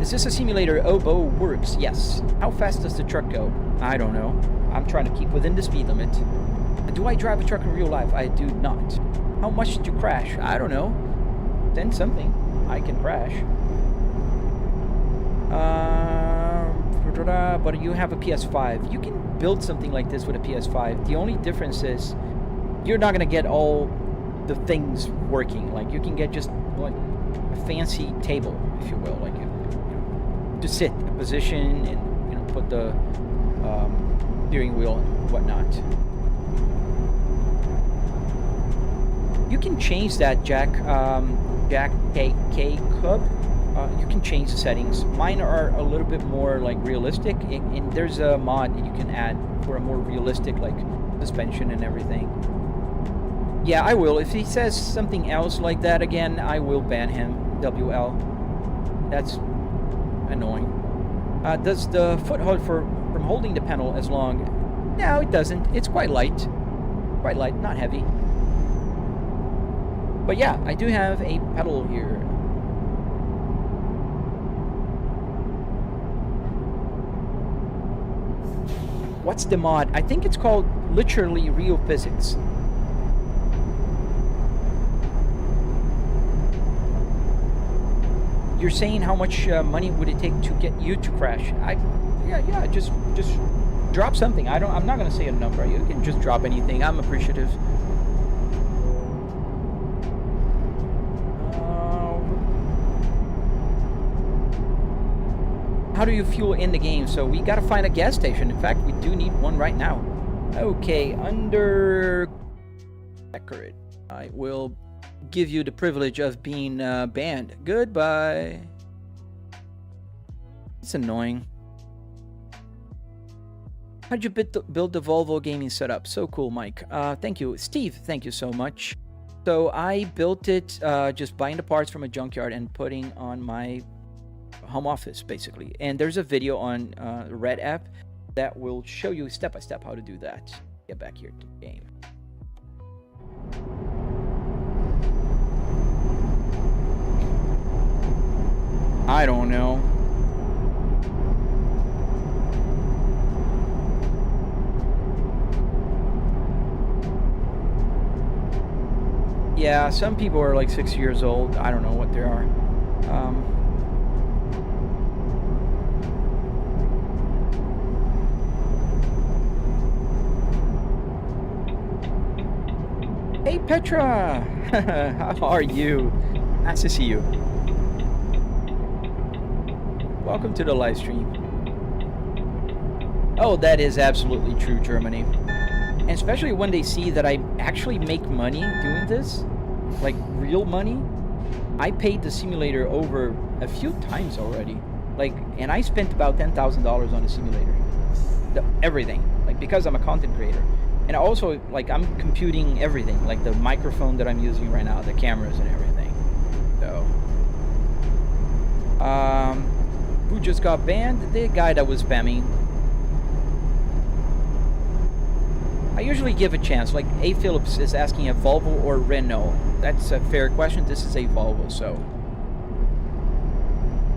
Speaker 1: Is this a simulator? Oboe works. Yes. How fast does the truck go? I don't know. I'm trying to keep within the speed limit. Do I drive a truck in real life? I do not. How much did you crash? I don't know. 10 something. I can crash. But you have a PS5. You can build something like this with a PS5. The only difference is you're not gonna get all the things working. Like you can get just like a fancy table, if you will, like to sit, a position, and put the steering wheel and whatnot. You can change that, Jack K Cub. You can change the settings. Mine are a little bit more like realistic, and there's a mod that you can add for a more realistic like suspension and everything. Yeah, I will. If he says something else like that again, I will ban him. WL. That's annoying. Does the foot hold from holding the pedal as long? No, it doesn't. It's quite light. Quite light, not heavy. But yeah, I do have a pedal here. What's the mod? I think it's called literally real physics. You're saying how much money would it take to get you to crash? Yeah, just drop something. I'm not gonna say a number. You can just drop anything. I'm appreciative. How do you fuel in the game? So we gotta find a gas station. In fact, we do need one right now. Okay, under accurate. I will give you the privilege of being banned. Goodbye. It's annoying. How'd you build the Volvo gaming setup? So cool, Mike. Thank you. Steve, thank you so much. So I built it just buying the parts from a junkyard and putting on my home office, basically. And there's a video on Red app that will show you step by step how to do that. Get back here to the game. I don't know. Yeah, some people are like 6 years old. I don't know what they are. Hey Petra! How are you? Nice to see you. Welcome to the live stream. Oh, that is absolutely true, Germany. And especially when they see that I actually make money doing this, like real money. I paid the simulator over a few times already. Like, and I spent about $10,000 on the simulator. Everything. Like, because I'm a content creator. And also, like, I'm computing everything. Like the microphone that I'm using right now, the cameras and everything. So, who just got banned? The guy that was spamming. I usually give a chance. Like A. Phillips is asking a Volvo or Renault. That's a fair question. This is a Volvo, so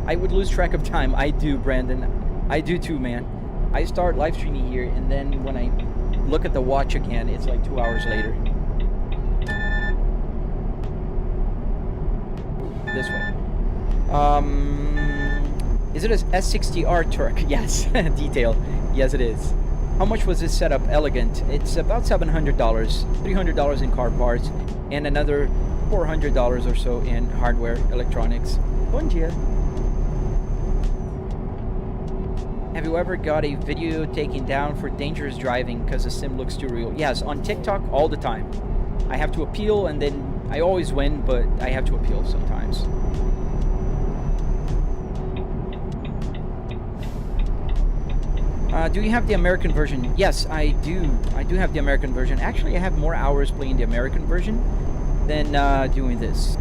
Speaker 1: I would lose track of time. I do, Brandon. I do too, man. I start live streaming here, and then when I look at the watch again, it's like 2 hours later. This way. Is it a S60R truck? Yes. Detail. Yes, it is. How much was this setup? Elegant. It's about $700, $300 in car parts, and another $400 or so in hardware, electronics. Bon dia. Have you ever got a video taken down for dangerous driving because the sim looks too real? Yes, on TikTok all the time. I have to appeal, and then I always win, but I have to appeal sometimes. Do you have the American version? Yes, I do. I do have the American version. Actually, I have more hours playing the American version than doing this.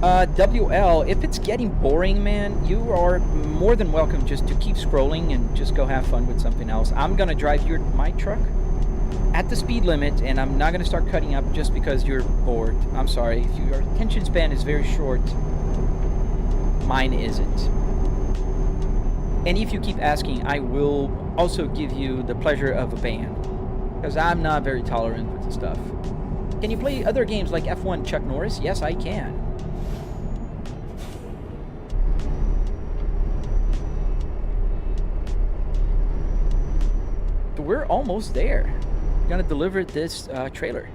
Speaker 1: WL, if it's getting boring, man, you are more than welcome just to keep scrolling and just go have fun with something else. I'm gonna drive my truck, at the speed limit, and I'm not going to start cutting up just because you're bored. I'm sorry. If your attention span is very short, mine isn't. And if you keep asking, I will also give you the pleasure of a ban, because I'm not very tolerant with the stuff. Can you play other games like F1 Chuck Norris? Yes, I can. So we're almost there. Gonna deliver this trailer.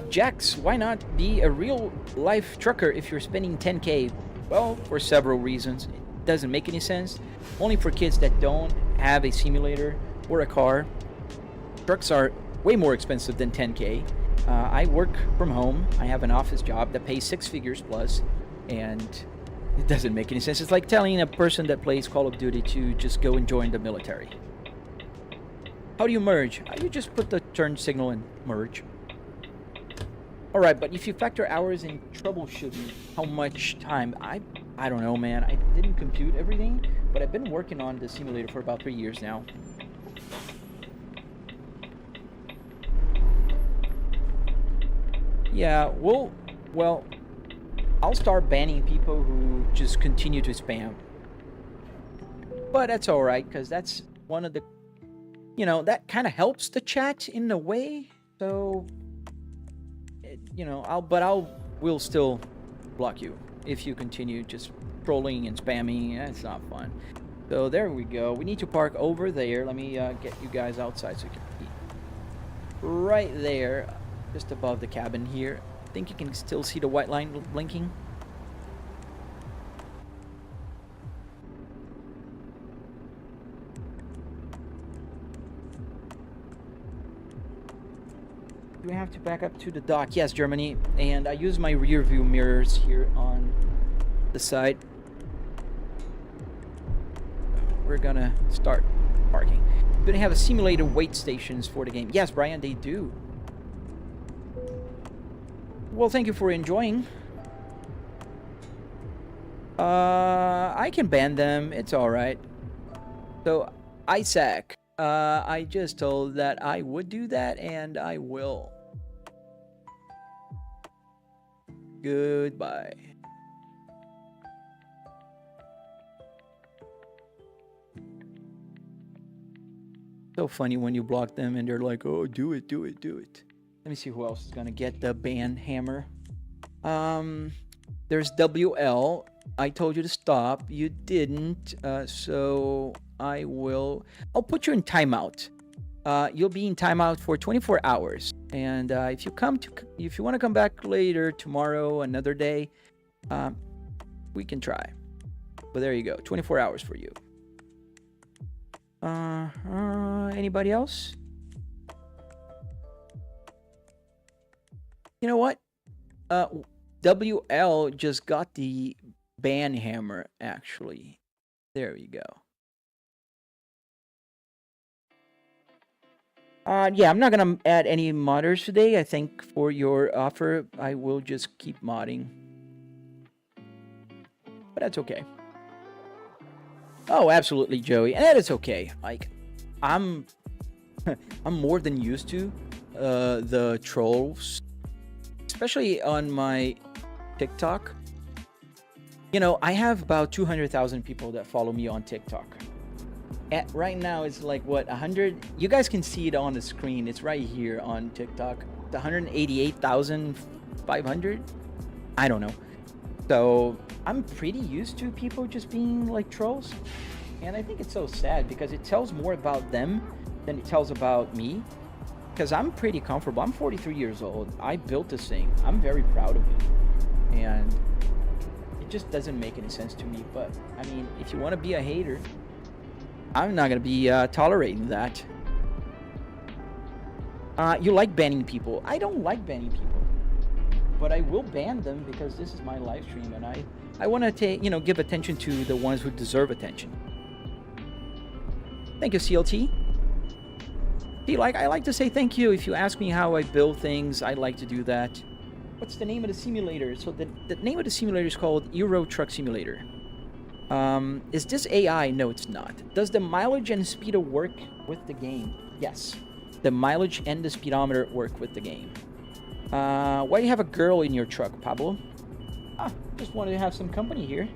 Speaker 1: Jax, why not be a real life trucker if you're spending 10K? Well, for several reasons. It doesn't make any sense. Only for kids that don't have a simulator or a car. Trucks are way more expensive than 10K. I work from home. I have an office job that pays 6 figures plus, and it doesn't make any sense. It's like telling a person that plays Call of Duty to just go and join the military. How do you merge? You just put the turn signal and merge. Alright, but if you factor hours in troubleshooting, how much time? I don't know, man. I didn't compute everything, but I've been working on the simulator for about 3 years now. Yeah, well, I'll start banning people who just continue to spam. But that's alright, because that's one of the... You know, that kind of helps the chat in a way. So, you know, we'll still block you if you continue just trolling and spamming. That's not fun. So there we go. We need to park over there. Let me get you guys outside so you can see. Right there, just above the cabin here. I think you can still see the white line blinking. We have to back up to the dock. Yes, Germany. And I use my rear view mirrors here on the side. We're gonna start parking. Do they have a simulated wait stations for the game? Yes, Brian, they do. Well, thank you for enjoying. I can ban them. It's alright. So, Isaac, I just told that I would do that, and I will. Goodbye. So funny when you block them and they're like, oh, do it, do it, do it. Let me see who else is gonna get the ban hammer. There's WL. I told you to stop. You didn't. So I'll put you in timeout. You'll be in timeout for 24 hours. And if you want to come back later, tomorrow, another day, we can try. But there you go, 24 hours for you. Anybody else? You know what? WL just got the ban hammer, actually. There you go. Yeah, I'm not gonna add any modders today. I think for your offer, I will just keep modding. But that's okay. Oh, absolutely, Joey. And that is okay. Like, I'm more than used to the trolls, especially on my TikTok. You know, I have about 200,000 people that follow me on TikTok. Right now, it's like, what, 100? You guys can see it on the screen. It's right here on TikTok. It's 188,500? I don't know. So, I'm pretty used to people just being like trolls. And I think it's so sad because it tells more about them than it tells about me. Because I'm pretty comfortable. I'm 43 years old. I built this thing. I'm very proud of it. And it just doesn't make any sense to me. But, I mean, if you want to be a hater, I'm not going to be tolerating that. You like banning people. I don't like banning people. But I will ban them because this is my live stream. And I want to give attention to the ones who deserve attention. Thank you, CLT. See, I like to say thank you. If you ask me how I build things, I like to do that. What's the name of the simulator? So the name of the simulator is called Euro Truck Simulator. Is this AI? No, it's not. Does the mileage and speed work with the game? Yes. the mileage and the speedometer work with the game. Why do you have a girl in your truck, Pablo? Just wanted to have some company here.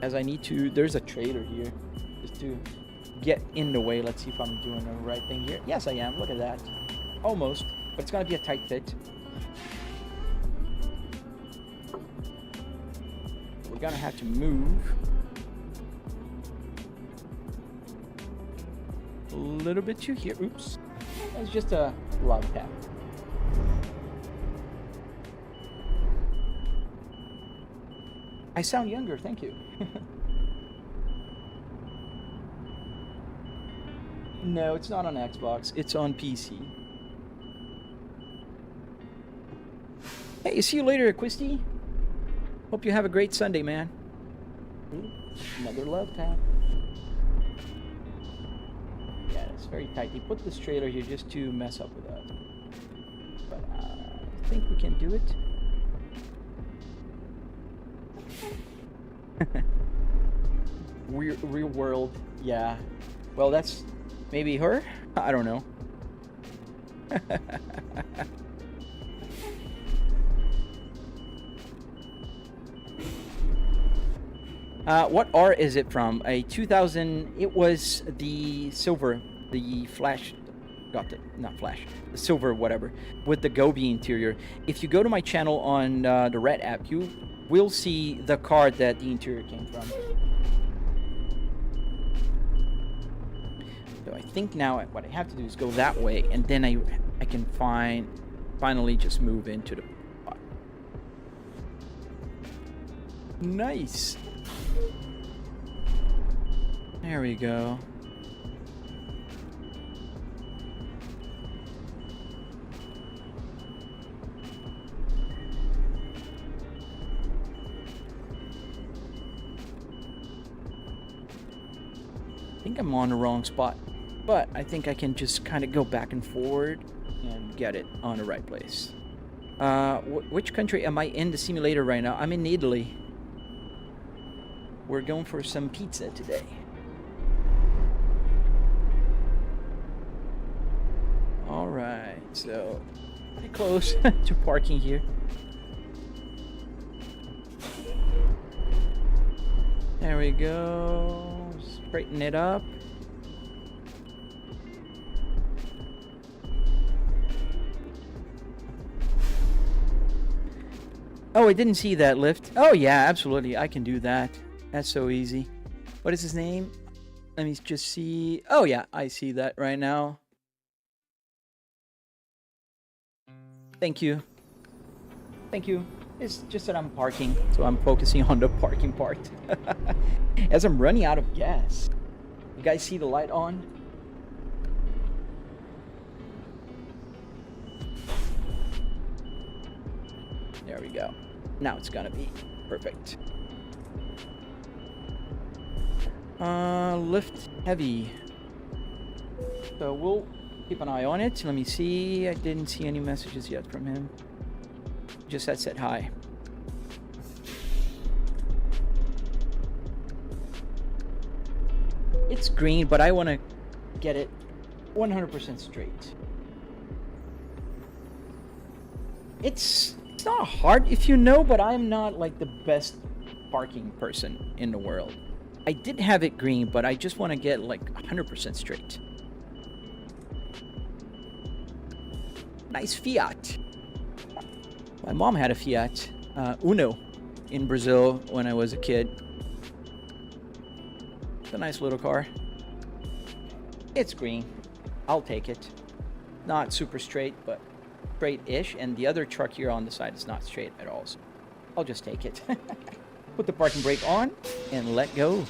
Speaker 1: As I need to, there's a trailer here, just to get in the way. Let's see if I'm doing the right thing here. Yes, I am. Look at that. Almost, but it's gonna be a tight fit. We're gonna have to move a little bit to here. Oops, that's just a log tap. I sound younger, thank you. No, it's not on Xbox, it's on PC. Hey, see you later, Quisty. Hope you have a great Sunday, man. Ooh, another love tap. Yeah, it's very tight. They put this trailer here just to mess up with us. But I think we can do it. Real world, yeah. Well, that's maybe her? I don't know. What R is it from? A 2000, it was the silver, the flash, got it, not flash, the silver whatever, with the Gobi interior. If you go to my channel on the Red app, you will see the car that the interior came from. So I think now what I have to do is go that way, and then I can finally just move into the spot. Nice. There we go. I think I'm on the wrong spot, but I think I can just kind of go back and forward and get it on the right place. Which country am I in the simulator right now? I'm in Italy. We're going for some pizza today. Alright, so pretty close to parking here. There we go. Straighten it up. Oh, I didn't see that lift. Oh yeah, absolutely. I can do that. That's so easy. What is his name? Let me just see. Oh yeah, I see that right now. Thank you. Thank you. It's just that I'm parking, so I'm focusing on the parking part. As I'm running out of gas. You guys see the light on? There we go. Now it's gonna be perfect. Lift heavy. So we'll keep an eye on it. Let me see. I didn't see any messages yet from him. Just said hi. It's green, but I want to get it 100% straight. It's not hard if you know, but I'm not like the best parking person in the world. I did have it green, but I just want to get like 100% straight. Nice Fiat. My mom had a Fiat Uno in Brazil when I was a kid. It's a nice little car. It's green. I'll take it. Not super straight, but straight-ish. And the other truck here on the side is not straight at all. So I'll just take it. Put the parking brake on and let go.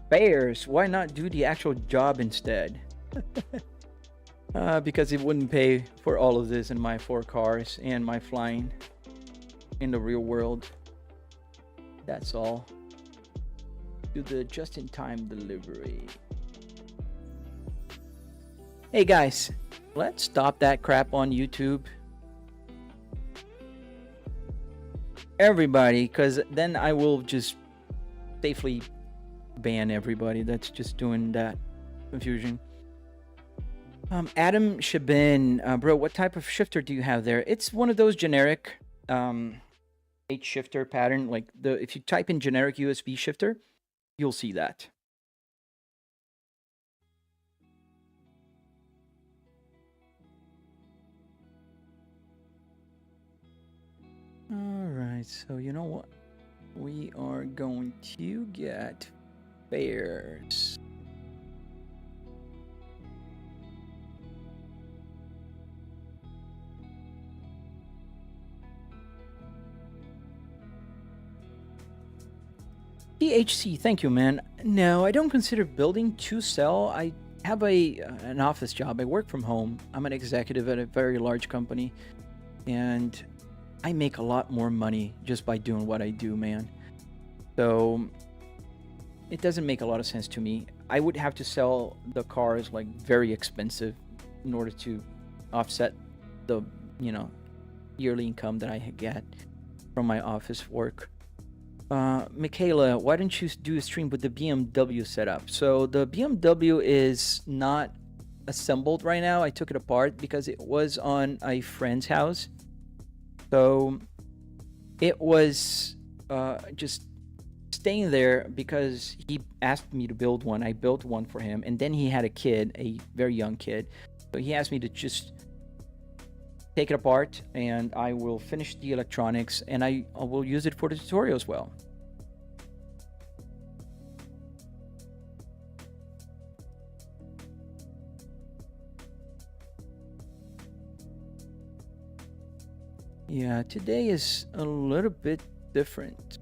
Speaker 1: Bears, why not do the actual job instead? Because it wouldn't pay for all of this in my 4 cars and my flying in the real world. That's all. Do the just-in-time delivery. Hey guys, let's stop that crap on YouTube. Everybody, because then I will just safely ban everybody that's just doing that confusion. Adam Shabin, bro, what type of shifter do you have there? It's one of those generic 8 shifter pattern. Like if you type in generic USB shifter, you'll see that. All right, so you know what? We are going to get fares. THC, thank you, man. No, I don't consider building to sell. I have an office job. I work from home. I'm an executive at a very large company, and I make a lot more money just by doing what I do, man. So it doesn't make a lot of sense to me. I would have to sell the cars like very expensive in order to offset the, yearly income that I get from my office work. Michaela, why don't you do a stream with the BMW setup? So the BMW is not assembled right now. I took it apart because it was on a friend's house. So it was just staying there because he asked me to build one. I built one for him, and then he had a kid, a very young kid. So he asked me to just take it apart, and I will finish the electronics, and I will use it for the tutorial as well. Yeah, today is a little bit different.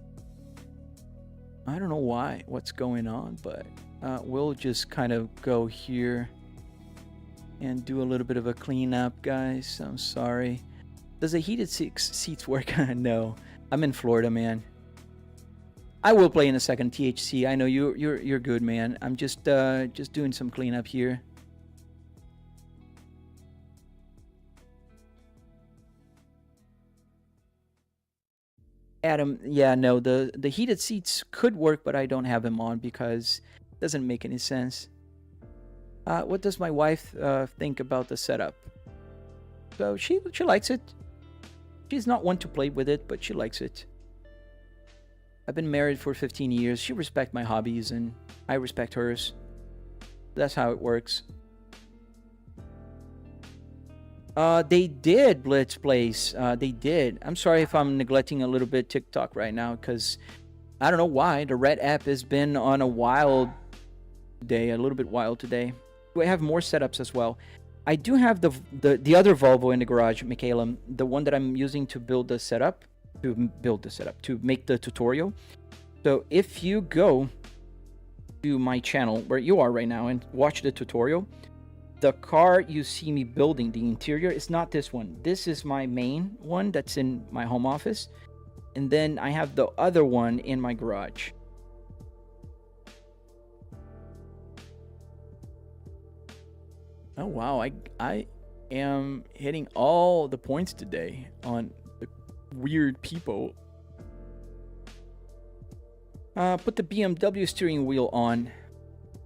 Speaker 1: I don't know what's going on, but we'll just kind of go here and do a little bit of a cleanup, guys. I'm sorry. Does the heated seats work? No, I'm in Florida, man. I will play in a second, THC. I know you're good, man. I'm just doing some cleanup here. Adam, yeah, no, the heated seats could work, but I don't have them on because it doesn't make any sense. What does my wife think about the setup? So she likes it. She's not one to play with it, but she likes it. I've been married for 15 years. She respects my hobbies, and I respect hers. That's how it works. They did Blitz Place. They did. I'm sorry if I'm neglecting a little bit TikTok right now, because I don't know why. The Red app has been on a wild day, a little bit wild today. Do I have more setups as well? I do have the other Volvo in the garage, Michaela, the one that I'm using to build the setup, to make the tutorial. So if you go to my channel where you are right now and watch the tutorial, the car you see me building, the interior, is not this one. This is my main one that's in my home office. And then I have the other one in my garage. Oh, wow. I am hitting all the points today on the weird people. Put the BMW steering wheel on.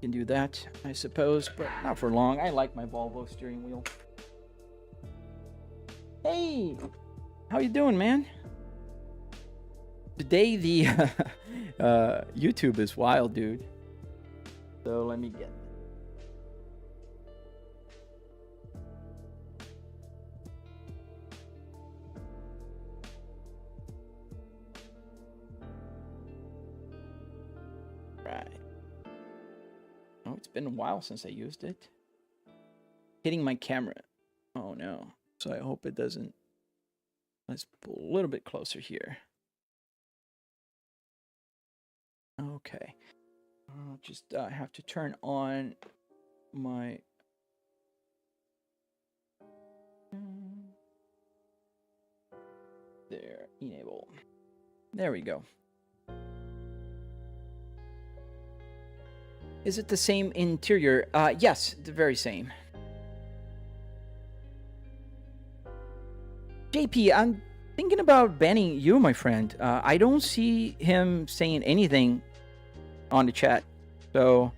Speaker 1: Can do that, I suppose, but not for long. I like my Volvo steering wheel. Hey, how you doing, man? Today the YouTube is wild, dude. So let me get right. Oh, it's been a while since I used it. Hitting my camera. Oh no. So I hope it doesn't. Let's pull a little bit closer here. Okay. I'll just have to turn on my... There, enable. There we go. Is it the same interior? Yes, the very same. JP, I'm thinking about banning you, my friend. I don't see him saying anything on the chat. So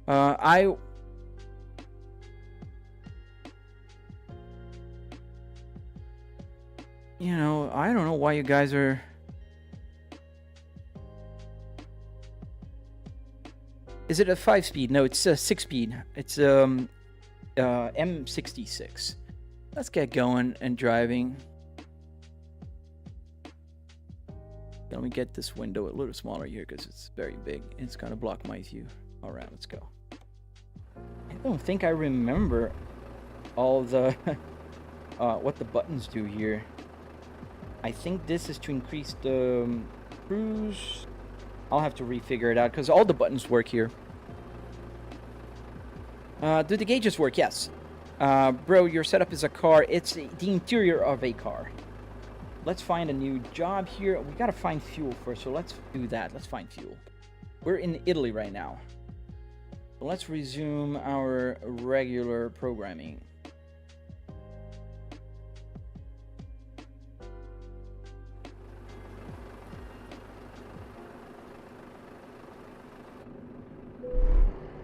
Speaker 1: I don't know why you guys are. Is it a 5-speed? No, it's a 6-speed. It's M66. Let's get going and driving. Let me get this window a little smaller here because it's very big. It's gonna block my view. All right, let's go. I don't think I remember all the what the buttons do here. I think this is to increase the cruise. I'll have to refigure it out because all the buttons work here. Do the gauges work? Yes. Bro, your setup is a car. It's the interior of a car. Let's find a new job here. We gotta find fuel first, so let's do that. Let's find fuel. We're in Italy right now. So let's resume our regular programming.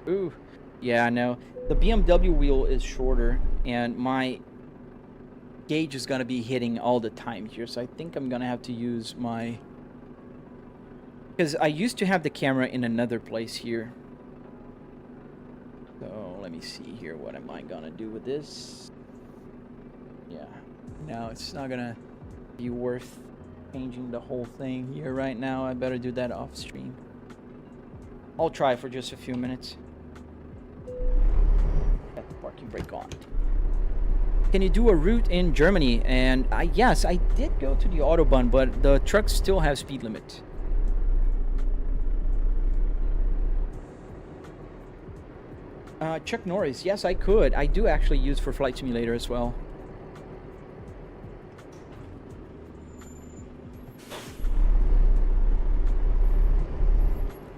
Speaker 1: Ooh, yeah, I know. The BMW wheel is shorter, and my gauge is going to be hitting all the time here, so I think I'm going to have to use my... Because I used to have the camera in another place here. So, let me see here. What am I going to do with this? Yeah. No, it's not going to be worth changing the whole thing here right now. I better do that off stream. I'll try for just a few minutes. Got the parking brake on. Can you do a route in Germany? And yes, I did go to the Autobahn, but the trucks still have speed limit. Chuck Norris, yes, I could. I do actually use for Flight Simulator as well.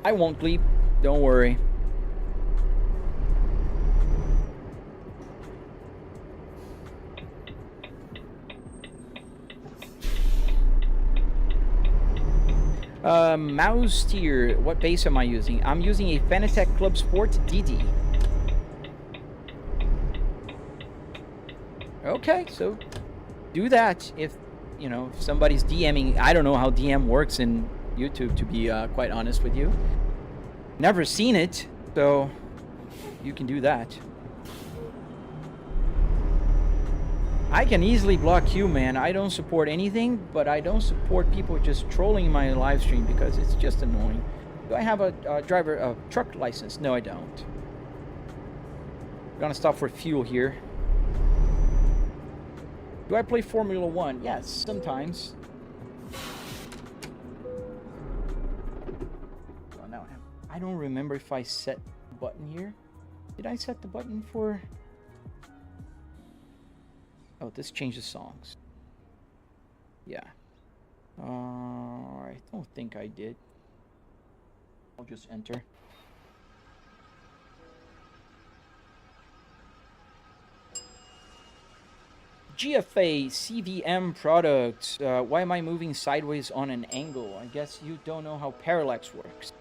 Speaker 1: I won't bleep. Don't worry. Mouse steer. What base am I using? I'm using a Fanatec Club Sport DD. Okay, so do that if if somebody's DMing. I don't know how DM works in YouTube, to be quite honest with you. Never seen it, so you can do that. I can easily block you, man. I don't support anything, but I don't support people just trolling my live stream because it's just annoying. Do I have a truck license? No, I don't. I'm gonna stop for fuel here. Do I play Formula 1? Yes, sometimes. Oh, no, I don't remember if I set the button here. Did I set the button for... Oh, this changes songs. Yeah. I don't think I did. I'll just enter. GFA CVM products. Why am I moving sideways on an angle? I guess you don't know how parallax works.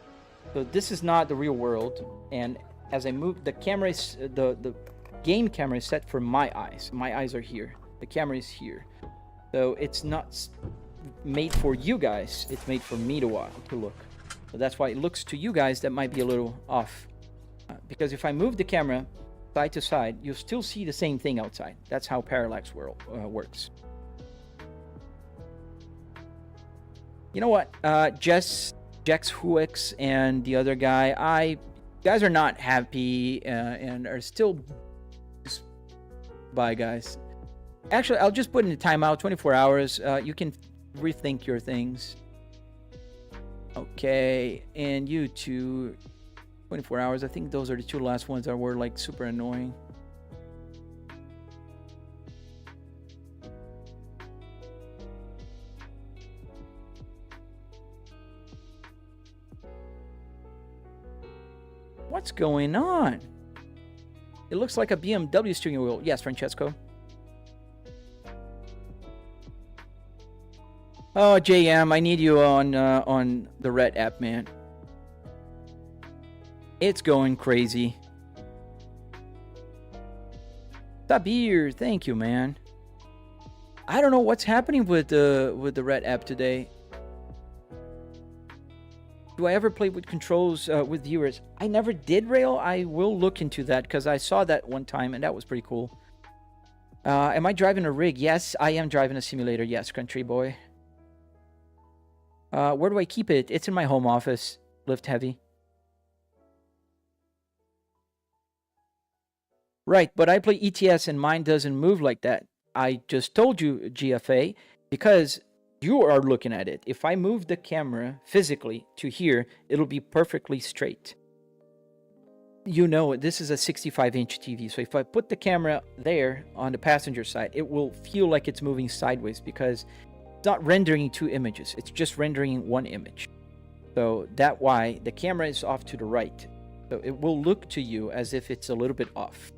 Speaker 1: So this is not the real world, and as I move, the camera is the game camera is set for my eyes. My eyes are here. The camera is here. So it's not made for you guys. It's made for me to look. So that's why it looks to you guys that might be a little off. Because if I move the camera side to side, you'll still see the same thing outside. That's how parallax works. You know what? Jex Huix and the other guy, guys are not happy and are still... Bye, guys. Actually, I'll just put in a timeout, 24 hours. You can rethink your things. Okay, and you two, 24 hours. I think those are the two last ones that were like super annoying. What's going on? It looks like a BMW steering wheel. Yes, Francesco. Oh, JM, I need you on the Red app, man. It's going crazy. Tabir, thank you, man. I don't know what's happening with the Red app today. Do I ever play with controls with viewers? I never did, Rail. I will look into that because I saw that one time and that was pretty cool. Am I driving a rig? Yes, I am driving a simulator. Yes, country boy. Where do I keep it? It's in my home office. Lift heavy. Right, but I play ETS and mine doesn't move like that. I just told you, GFA, because you are looking at it. If I move the camera physically to here, it'll be perfectly straight. You know, this is a 65-inch TV, so if I put the camera there on the passenger side, it will feel like it's moving sideways because it's not rendering two images. It's just rendering one image. So that's why the camera is off to the right. So it will look to you as if it's a little bit off.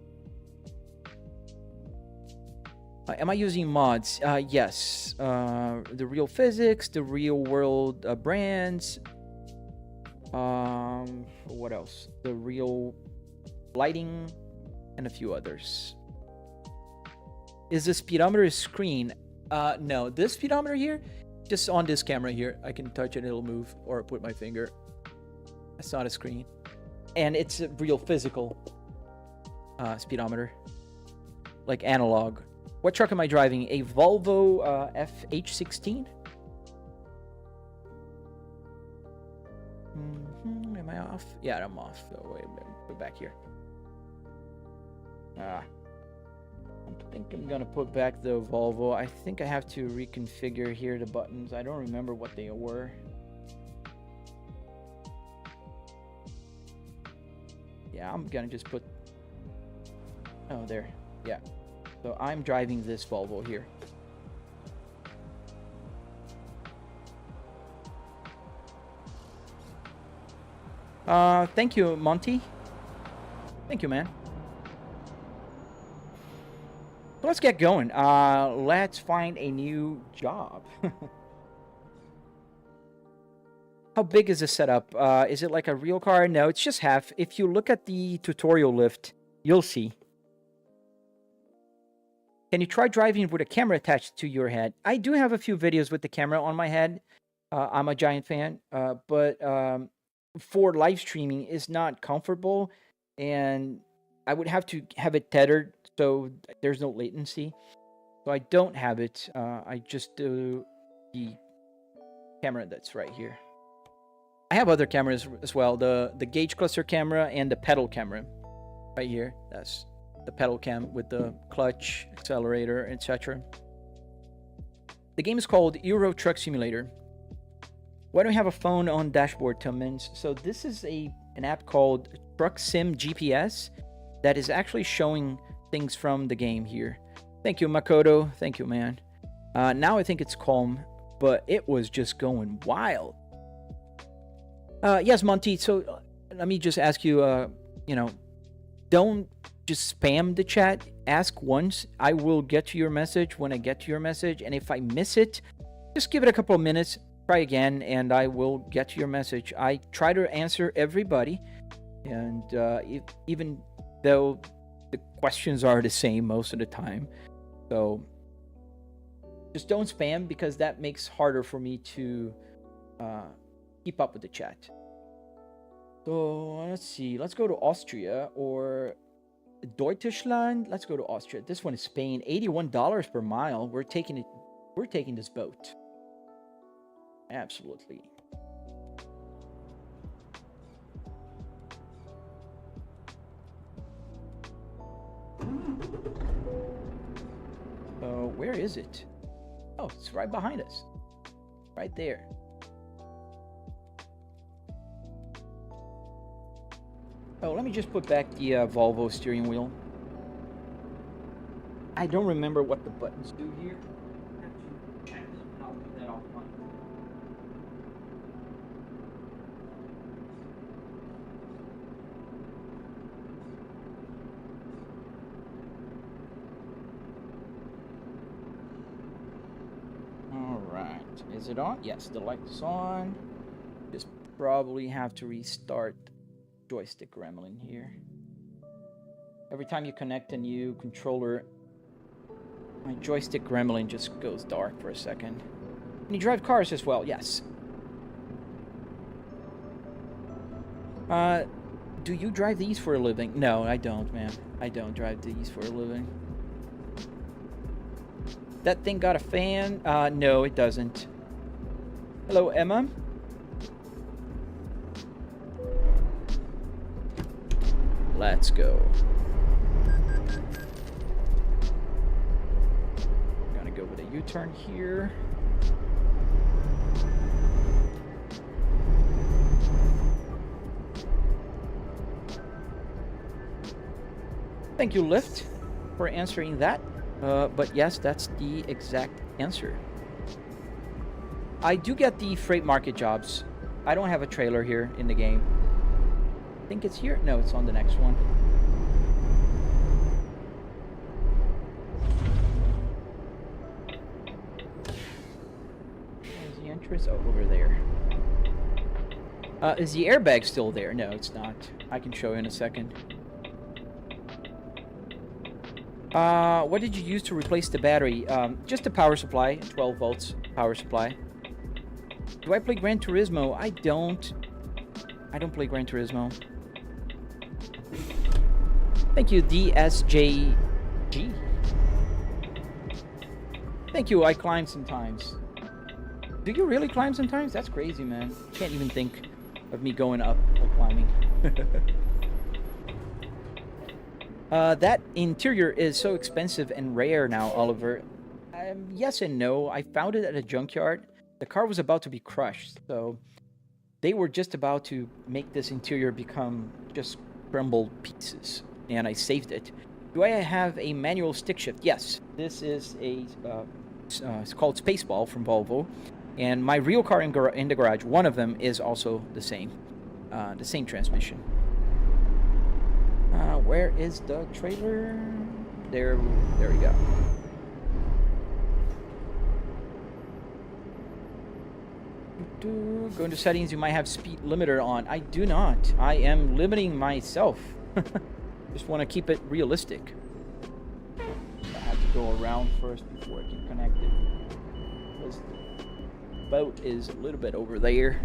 Speaker 1: Am I using mods? Yes. The real physics, the real world brands. What else? The real lighting and a few others. Is the speedometer screen? No, this speedometer here, just on this camera here, I can touch it, it'll move, or put my finger. It's not a screen. And it's a real physical speedometer, like analog. What truck am I driving? A Volvo FH16? Am I off? Yeah, I'm off. Oh, wait a minute. Put back here. I think I'm going to put back the Volvo. I think I have to reconfigure here the buttons. I don't remember what they were. Yeah, I'm going to just put... Oh, there. Yeah. So I'm driving this Volvo here. Thank you, Monty. Thank you, man. So let's get going. Let's find a new job. How big is the setup? Is it like a real car? No, it's just half. If you look at the tutorial lift, you'll see. Can you try driving with a camera attached to your head? I do have a few videos with the camera on my head. I'm a giant fan, but for live streaming, it's not comfortable, and I would have to have it tethered so there's no latency. So I don't have it. I just do the camera that's right here. I have other cameras as well. The gauge cluster camera and the pedal camera right here. That's the pedal cam with the clutch, accelerator, etc. The game is called Euro Truck Simulator. Why don't we have a phone on dashboard, Tummins? So this is an app called Truck Sim GPS that is actually showing things from the game here. Thank you, Makoto. Thank you, man. Now I think it's calm, but it was just going wild. Yes, Monty. So let me just ask you, don't just spam the chat. Ask once. I will get to your message when I get to your message. And if I miss it, just give it a couple of minutes. Try again, and I will get to your message. I try to answer everybody. And even though the questions are the same most of the time. So just don't spam, because that makes harder for me to keep up with the chat. So let's see. Let's go to Austria or Deutschland. Let's go to Austria. This one is Spain. $81 per mile. We're taking it. We're taking this boat. Absolutely. Where is it? Oh, it's right behind us. Right there. Oh, let me just put back the Volvo steering wheel. I don't remember what the buttons do here. I have to check them, and I'll do that offline. Is it on? Yes, the light is on. Just probably have to restart joystick gremlin here. Every time you connect a new controller, my joystick gremlin just goes dark for a second. And you drive cars as well, yes. Do you drive these for a living? No, I don't, man. I don't drive these for a living. That thing got a fan? No, it doesn't. Hello, Emma. Let's go. Gonna go with a U-turn here. Thank you, Lyft, for answering that. But yes, that's the exact answer. I do get the freight market jobs. I don't have a trailer here in the game. I think it's here. No, it's on the next one. Where's the entrance? Oh, over there. Is the airbag still there? No, it's not. I can show you in a second. What did you use to replace the battery? Just a power supply, 12 volts power supply. Do I play Gran Turismo? I don't play Gran Turismo. Thank you, DSJG. Thank you, I climb sometimes. Do you really climb sometimes? That's crazy, man. Can't even think of me going up or climbing. That interior is so expensive and rare now, Oliver. Yes and no. I found it at a junkyard. The car was about to be crushed, so they were just about to make this interior become just crumbled pieces, and I saved it. Do I have a manual stick shift? Yes. This is a it's called Spaceball from Volvo, and my real car in the garage, one of them is also the same transmission. Where is the trailer? There we go. Go into settings. You might have speed limiter on. I do not. I am limiting myself. Just want to keep it realistic. I have to go around first before I can connect it. Because the boat is a little bit over there.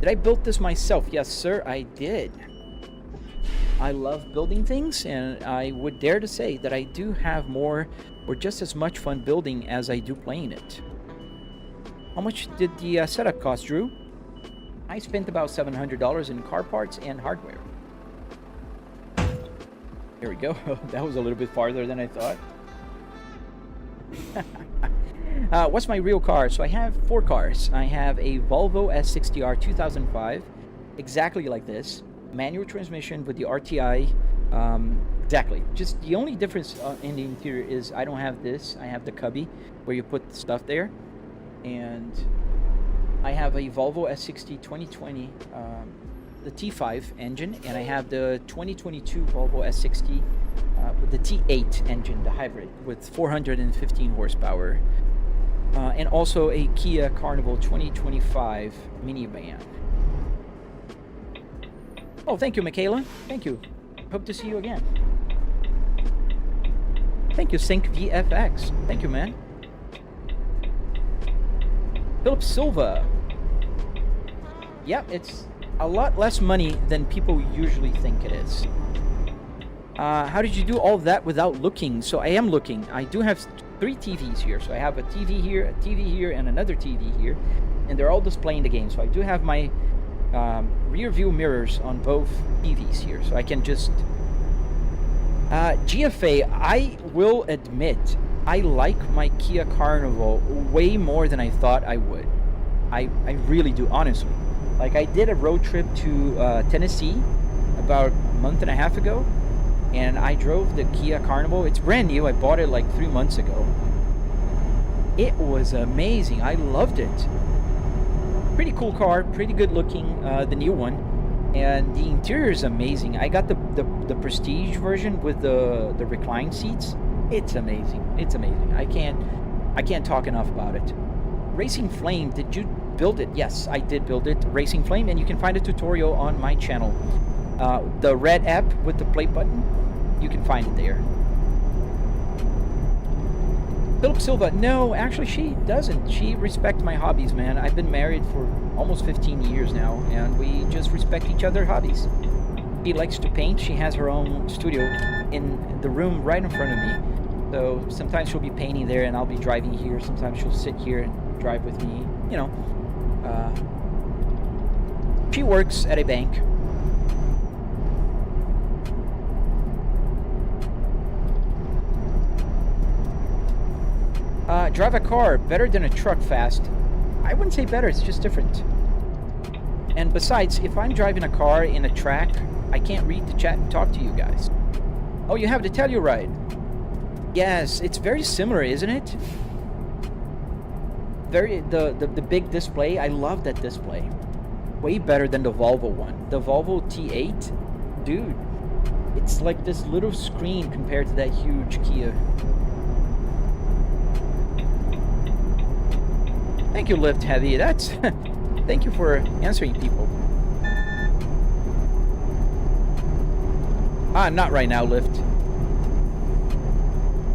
Speaker 1: Did I build this myself? Yes, sir, I did. I love building things, and I would dare to say that I do have more or just as much fun building as I do playing it. How much did the setup cost, Drew? I spent about $700 in car parts and hardware. There we go. That was a little bit farther than I thought. What's my real car? So I have 4 cars. I have a Volvo S60R 2005, exactly like this. Manual transmission with the RTI. Exactly. Just the only difference in the interior is I don't have this. I have the cubby where you put the stuff there. And I have a Volvo S60 2020, the T5 engine, and I have the 2022 Volvo S60 with the T8 engine, the hybrid, with 415 horsepower. And also a Kia Carnival 2025 minivan. Oh, thank you, Michaela. Thank you. Hope to see you again. Thank you, Sync VFX. Thank you, man. Philip Silva. Yep, it's a lot less money than people usually think it is. How did you do all of that without looking? So I am looking. I do have 3 TVs here. So I have a TV here, and another TV here. And they're all displaying the game. So I do have my rear view mirrors on both TVs here, so I can just GFA. I will admit I like my Kia Carnival way more than I thought I would. I really do, honestly. Like, I did a road trip to Tennessee about a month and a half ago, and I drove the Kia Carnival. It's brand new. I bought it like 3 months ago. It was amazing. I loved it. Pretty cool car, pretty good looking, the new one, and the interior is amazing. I got the Prestige version with the recline seats. It's amazing. It's amazing. I can't talk enough about it. Racing Flame, did you build it? Yes, I did build it. Racing Flame, and you can find a tutorial on my channel. The red app with the play button, you can find it there. Philip Silva, no, actually she doesn't. She respects my hobbies, man. I've been married for almost 15 years now, and we just respect each other's hobbies. She likes to paint. She has her own studio in the room right in front of me. So sometimes she'll be painting there, and I'll be driving here. Sometimes she'll sit here and drive with me. You know, she works at a bank. Drive a car better than a truck fast. I wouldn't say better, it's just different. And besides, if I'm driving a car in a track, I can't read the chat and talk to you guys. Oh, you have the Telluride. Yes, it's very similar, isn't it? The big display, I love that display. Way better than the Volvo one. The Volvo T8, dude, it's like this little screen compared to that huge Kia. Thank you, Lift Heavy. That's thank you for answering people. Not right now, Lift.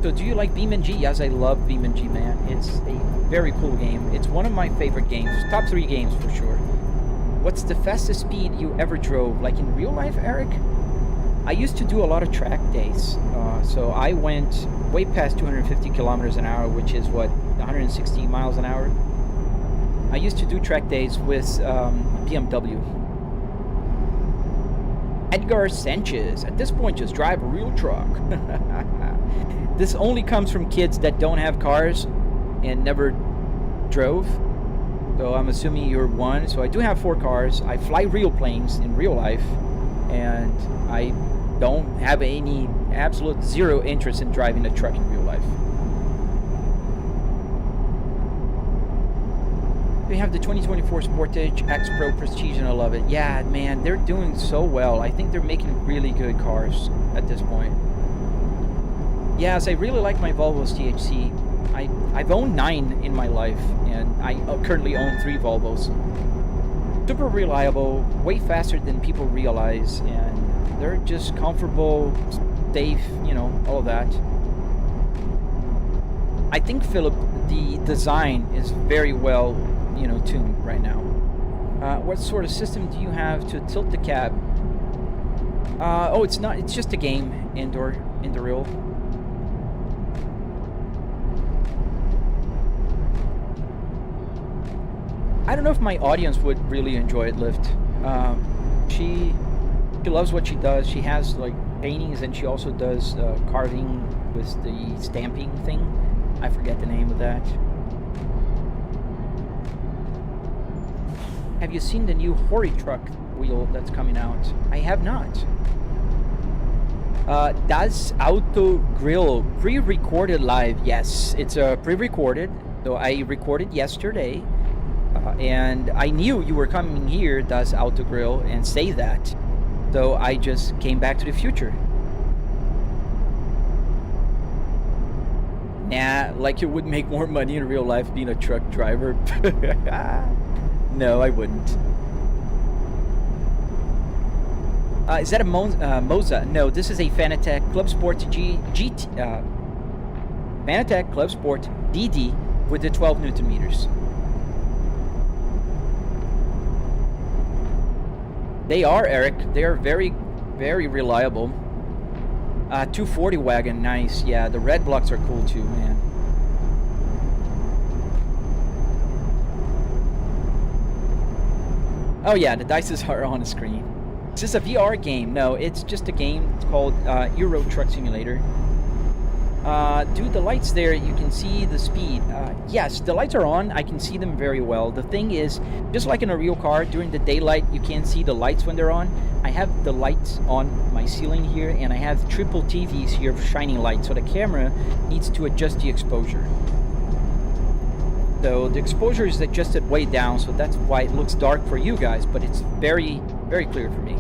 Speaker 1: So do you like BeamNG? Yes, I love BeamNG, man. It's a very cool game. It's one of my favorite games. Top 3 games for sure. What's the fastest speed you ever drove? Like in real life, Eric? I used to do a lot of track days. So I went way past 250 kilometers an hour, which is what, 160 miles an hour? I used to do track days with BMW. Edgar Sanchez, at this point just drive a real truck. This only comes from kids that don't have cars and never drove. So I'm assuming you're one. So I do have 4 cars. I fly real planes in real life. And I don't have any absolute zero interest in driving a truck in real life. We have the 2024 Sportage X Pro Prestige and I love it. Yeah, man, they're doing so well. I think they're making really good cars at this point. Yes, I really like my Volvo's THC. I've owned 9 in my life, and I currently own 3 Volvos. Super reliable, way faster than people realize, and they're just comfortable, safe, you know, all of that. I think, Philip, the design is very well, you know, tuned right now. What sort of system do you have to tilt the cab? Oh, it's not, it's just a game, indoor real. I don't know if my audience would really enjoy it, Lift. She loves what she does. She has like paintings, and she also does carving with the stamping thing. I forget the name of that. Have you seen the new Hori truck wheel that's coming out? I have not. Das Auto Grill pre-recorded live. Yes, it's pre-recorded. So I recorded yesterday. And I knew you were coming here, Das Auto Grill, and say that. So I just came back to the future. Nah, like you would make more money in real life being a truck driver. No, I wouldn't. Is that a Moza? No, this is a Fanatec Club Sport Fanatec Club Sport DD with the 12 Newton meters. They are, Eric. They are very, very reliable. 240 wagon, nice. Yeah, the red blocks are cool too, man. Oh yeah, the dices are on the screen. Is this a VR game? No, it's just a game. It's called Euro Truck Simulator. Dude, the lights there, you can see the speed. Yes, the lights are on. I can see them very well. The thing is, just like in a real car, during the daylight, you can't see the lights when they're on. I have the lights on my ceiling here, and I have triple TVs here for shining light, so the camera needs to adjust the exposure. So the exposure is adjusted way down, so that's why it looks dark for you guys, but it's very, very clear for me.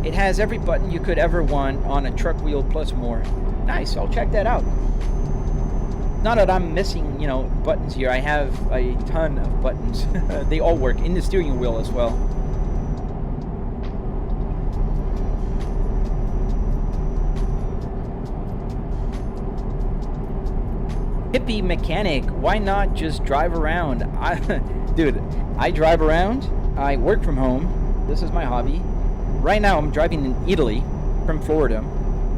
Speaker 1: It has every button you could ever want on a truck wheel plus more. Nice, I'll check that out. not that I'm missing, you know, buttons here. I have a ton of buttons. They all work in the steering wheel as well. Hippie mechanic, why not just drive around? Dude, I drive around. I work from home. This is my hobby. Right now, I'm driving in Italy from Florida.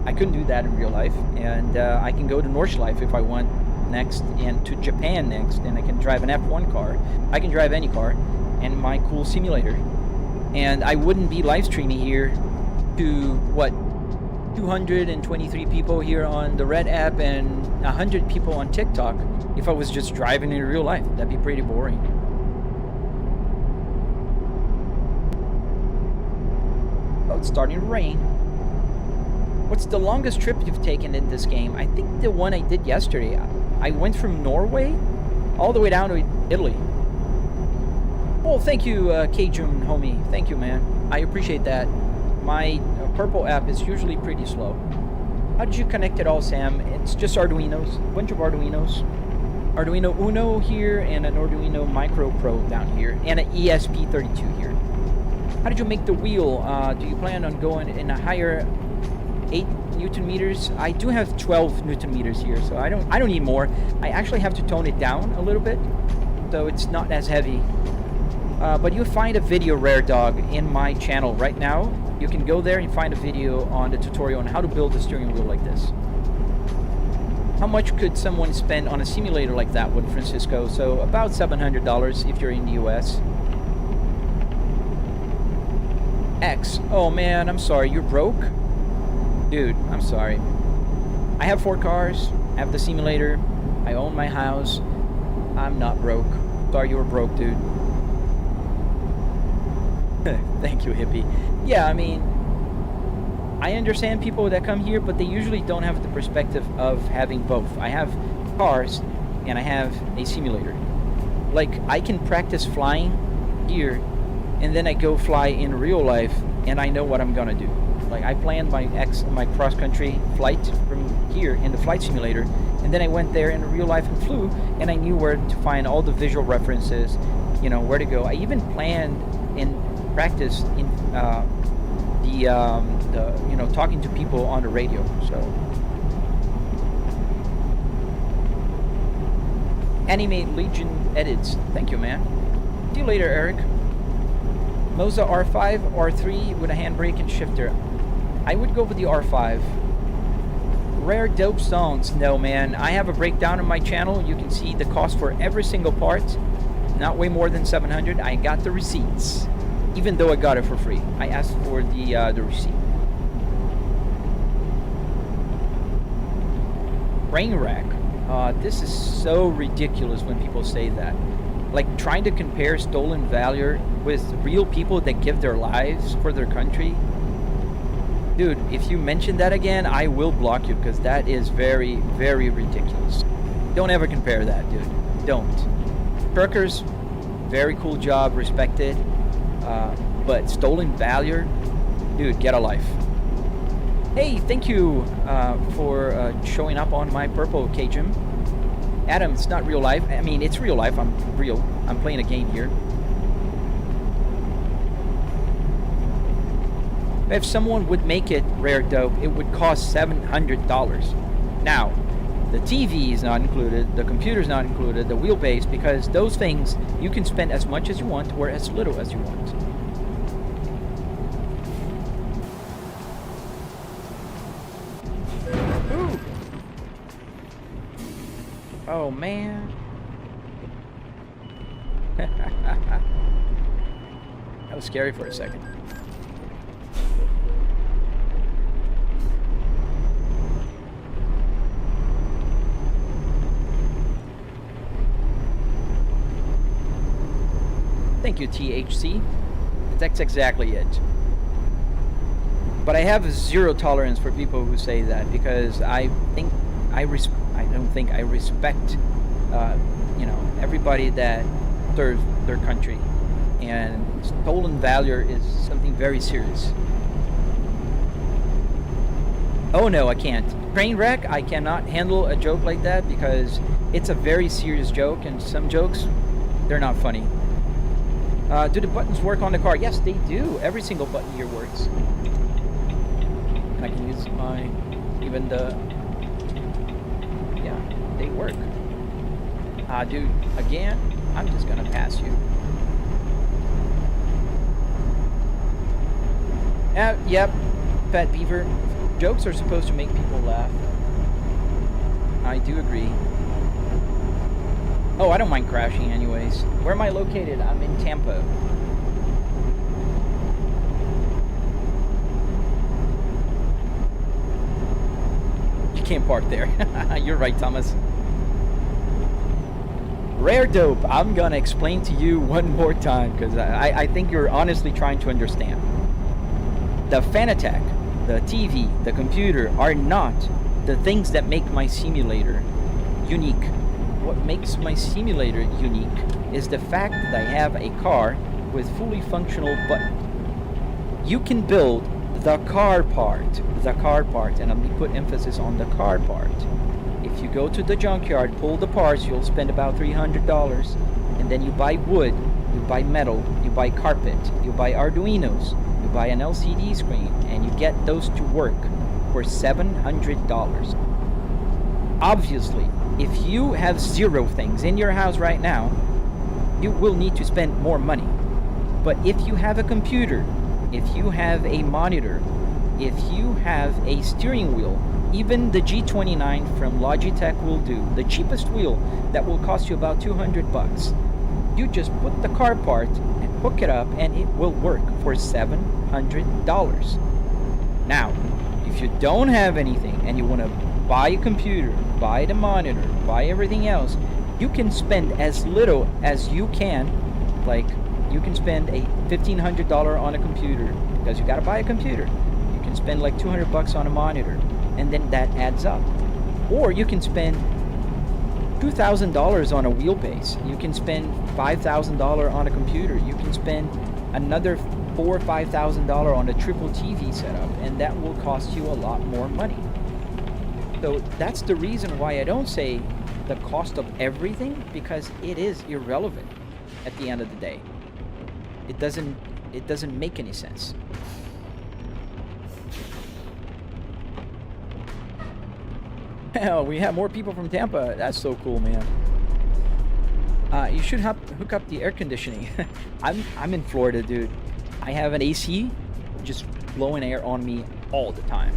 Speaker 1: I couldn't do that in real life, and I can go to Nordschleife if I want next, and to Japan next, and I can drive an F1 car. I can drive any car, and my cool simulator. And I wouldn't be live streaming here to, what, 223 people here on the Red app and 100 people on TikTok if I was just driving in real life. That'd be pretty boring. Oh, it's starting to rain. What's the longest trip you've taken in this game? I think the one I did yesterday. I went from Norway all the way down to Italy. Well, thank you, Cajun homie. Thank you, man. I appreciate that. My purple app is usually pretty slow. How did you connect it all, Sam? It's just Arduinos. A bunch of Arduinos. Arduino Uno here, and an Arduino Micro Pro down here, and an ESP32 here. How did you make the wheel? Do you plan on going in a higher 8 Newton meters? I do have 12 Newton meters here, so I don't need more. I actually have to tone it down a little bit, so it's not as heavy. But you'll find a video, Rare Dog, in my channel right now. You can go there and find a video on the tutorial on how to build a steering wheel like this. How much could someone spend on a simulator like that one, Francisco? So about $700 if you're in the US. X. Oh man, I'm sorry, you're broke? Dude, I'm sorry. I have 4 cars, I have the simulator, I own my house. I'm not broke. Sorry you were broke, dude. Thank you, hippie. Yeah, I mean, I understand people that come here, but they usually don't have the perspective of having both. I have cars, and I have a simulator. Like, I can practice flying here, and then I go fly in real life, and I know what I'm gonna do. Like, I planned my cross-country flight from here in the flight simulator, and then I went there in real life and flew, and I knew where to find all the visual references, you know, where to go. I even planned in practice in you know, talking to people on the radio. So Animate Legion edits. Thank you, man. See you later, Eric. Moza R5, R3 with a handbrake and shifter. I would go with the R5. Rare dope songs. No, man. I have a breakdown on my channel. You can see the cost for every single part. Not way more than 700. I got the receipts. Even though I got it for free. I asked for the receipt. Train wreck. This is so ridiculous when people say that. Like, trying to compare stolen valor with real people that give their lives for their country. Dude, if you mention that again, I will block you, because that is very, very ridiculous. Don't ever compare that, dude. Don't. Truckers, very cool job, respected. But stolen valor, dude, get a life. Hey, thank you for showing up on my purple Cajun. Adam, it's not real life. I mean, it's real life. I'm real. I'm playing a game here. If someone would make it Rare Dope, it would cost $700. Now, the TV is not included, the computer's not included, the wheelbase, because those things you can spend as much as you want or as little as you want. Ooh. Oh man. That was scary for a second. Thank you, THC. That's exactly it. But I have zero tolerance for people who say that, because I don't think I respect, you know, everybody that serves their country, and stolen valor is something very serious. Oh no, I can't. Train wreck, I cannot handle a joke like that, because it's a very serious joke, and some jokes, they're not funny. Do the buttons work on the car? Yes, they do. Every single button here works. And I can use my, even the, yeah, they work. Dude, again, I'm just gonna pass you. Yep, Fat Beaver. Jokes are supposed to make people laugh. I do agree. Oh, I don't mind crashing anyways. Where am I located? I'm in Tampa. You can't park there. You're right, Thomas. Rare dope. I'm gonna explain to you one more time because I think you're honestly trying to understand. The Fanatec, the TV, the computer are not the things that make my simulator unique. What makes my simulator unique is the fact that I have a car with fully functional buttons. You can build the car part, and let me put emphasis on the car part. If you go to the junkyard, pull the parts, you'll spend about $300, and then you buy wood, you buy metal, you buy carpet, you buy Arduinos, you buy an LCD screen, and you get those to work for $700. Obviously, if you have zero things in your house right now, you will need to spend more money. But if you have a computer, if you have a monitor, if you have a steering wheel, even the G29 from Logitech will do. The cheapest wheel that will cost you about $200. You just put the car part and hook it up and it will work for $700. Now, if you don't have anything and you want to buy a computer, buy the monitor, buy everything else, you can spend as little as you can. Like, you can spend a $1,500 on a computer because you got to buy a computer. You can spend like $200 on a monitor, and then that adds up. Or you can spend $2,000 on a wheelbase. You can spend $5,000 on a computer. You can spend another $4,000 or $5,000 on a triple TV setup, and that will cost you a lot more money. So that's the reason why I don't say the cost of everything, because it is irrelevant at the end of the day. It doesn't make any sense. Hell, we have more people from Tampa. That's so cool, man. You should hook up the air conditioning. I'm in Florida, dude. I have an AC just blowing air on me all the time.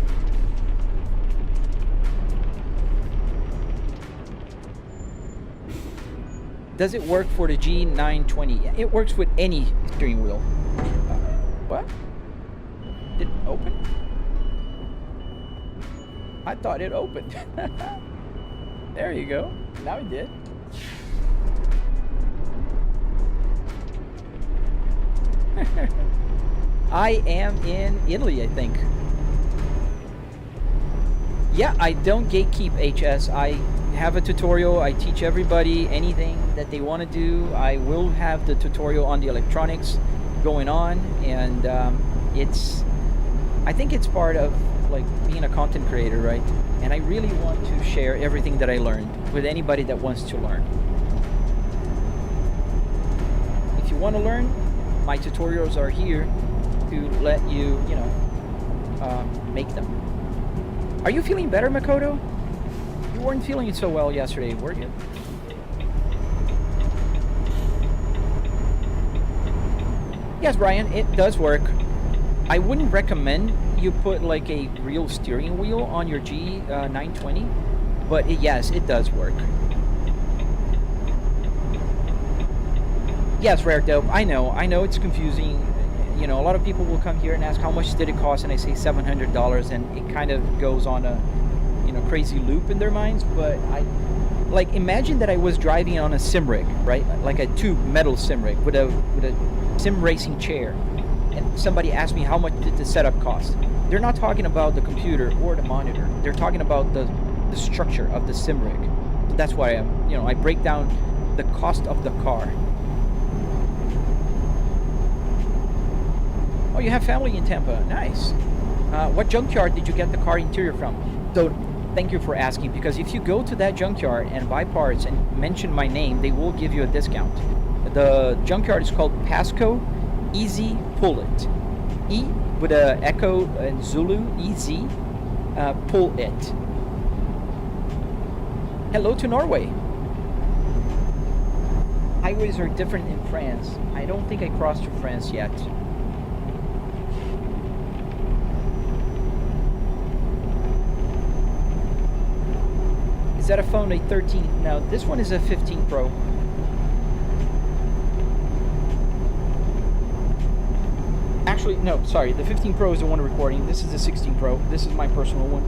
Speaker 1: Does it work for the G920? It works with any steering wheel. What? Did it open? I thought it opened. There you go. Now it did. I am in Italy, I think. Yeah, I don't gatekeep HS. I have a tutorial. I teach everybody anything that they want to do. I will have the tutorial on the electronics going on, and I think it's part of like being a content creator, right? And I really want to share everything that I learned with anybody that wants to learn. If you want to learn, my tutorials are here to let you, make them. Are you feeling better, Makoto? You weren't feeling so well yesterday, were you? Yes, Brian, it does work. I wouldn't recommend you put like a real steering wheel on your G920, but yes, it does work. Yes, Rare Dope, I know it's confusing. You know, a lot of people will come here and ask how much did it cost, and I say $700, and it kind of goes on a crazy loop in their minds. But like imagine that I was driving on a sim rig, right? Like a tube metal sim rig with a sim racing chair, and somebody asked me how much did the setup cost. They're not talking about the computer or the monitor. They're talking about the structure of the sim rig. So that's why I break down the cost of the car. Oh, you have family in Tampa. Nice. What junkyard did you get the car interior from? So Thank you for asking, because if you go to that junkyard and buy parts and mention my name, they will give you a discount. The junkyard is called Pasco Easy Pull It. E with a echo and Zulu, easy, pull it. Hello to Norway. Highways are different in France. I don't think I crossed to France yet. Is that a phone, a 13? No, this one is a 15 Pro. Actually, no, sorry. The 15 Pro is the one recording. This is the 16 Pro. This is my personal one.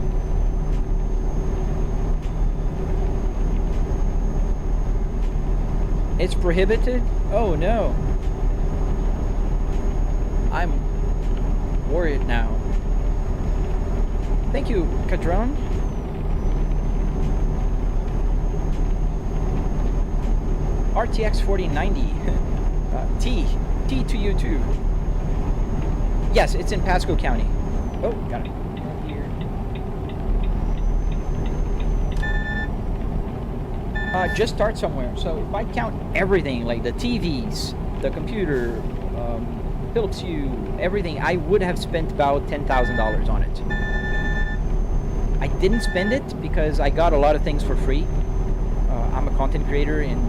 Speaker 1: It's prohibited? Oh no. I'm worried now. Thank you, Cadron. RTX 4090. T to you too. Yes, it's in Pasco County. Oh, got it. Here. Just start somewhere. So if I count everything, like the TVs, the computer, Philips Hue, everything, I would have spent about $10,000 on it. I didn't spend it because I got a lot of things for free. I'm a content creator in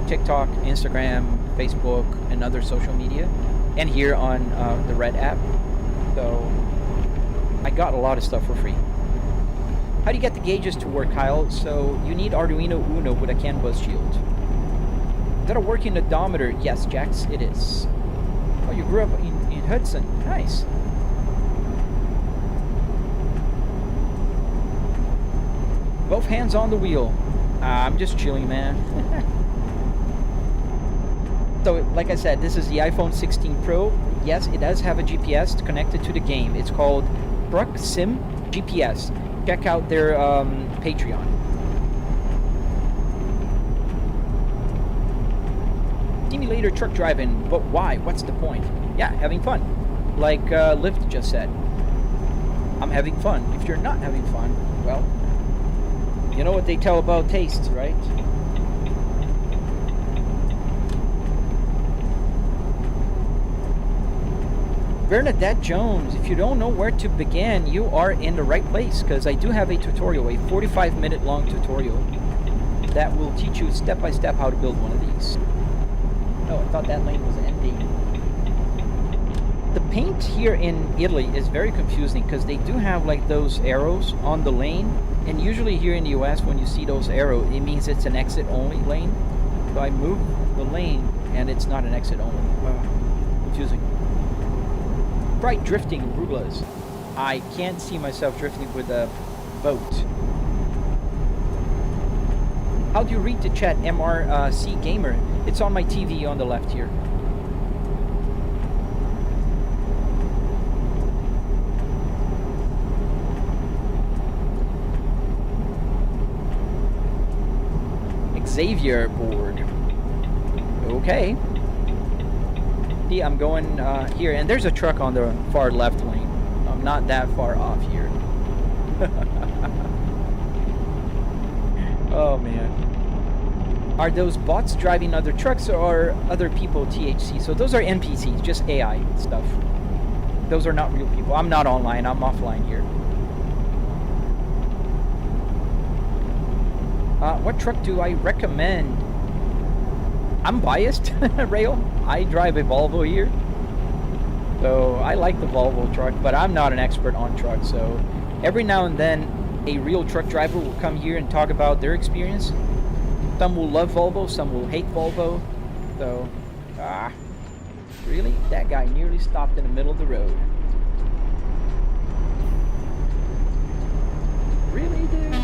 Speaker 1: TikTok, Instagram, Facebook, and other social media, and here on the Red app. So I got a lot of stuff for free. How do you get the gauges to work, Kyle? So you need Arduino Uno with a CAN bus shield. Is that a working odometer? Yes, Jax, it is. Oh, you grew up in Hudson. Nice. Both hands on the wheel. I'm just chilling, man. So, like I said, this is the iPhone 16 Pro. Yes, it does have a GPS connected to the game. It's called Truck Sim GPS. Check out their Patreon. Simulator truck driving, but why? What's the point? Yeah, having fun. Like Lyft just said. I'm having fun. If you're not having fun, well, you know what they tell about tastes, right? Bernadette Jones, if you don't know where to begin, you are in the right place, because I do have a tutorial, a 45-minute long tutorial that will teach you step by step how to build one of these. Oh, I thought that lane was ending. The paint here in Italy is very confusing because they do have like those arrows on the lane, and usually here in the US when you see those arrows, it means it's an exit only lane. So I move the lane and it's not an exit only. Confusing. Try drifting, Rublas. I can't see myself drifting with a boat. How do you read the chat, MRC Gamer? It's on my TV on the left here. Xavier board. Okay. See, I'm going here, and there's a truck on the far left lane. I'm not that far off here. Oh man. Are those bots driving other trucks or other people THC? So those are NPCs, just AI stuff. Those are not real people. I'm not online, I'm offline here. What truck do I recommend? I'm biased, Rail. I drive a Volvo here. So I like the Volvo truck, but I'm not an expert on trucks. So every now and then a real truck driver will come here and talk about their experience. Some will love Volvo, some will hate Volvo. So, really? That guy nearly stopped in the middle of the road. Really, dude?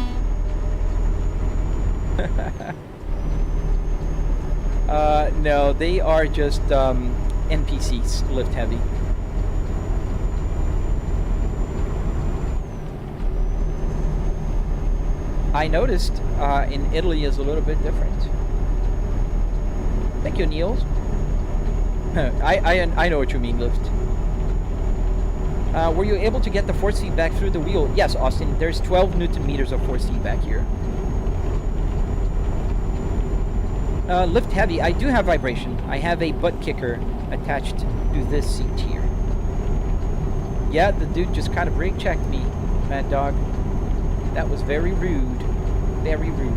Speaker 1: No, they are just NPCs, lift heavy. I noticed in Italy is a little bit different. Thank you, Niels. I know what you mean, lift. Were you able to get the force feedback through the wheel? Yes, Austin. There's 12 Newton meters of force feedback here. Lift heavy. I do have vibration. I have a butt kicker attached to this seat here. Yeah, the dude just kind of brake checked me, Mad Dog. That was very rude. Very rude.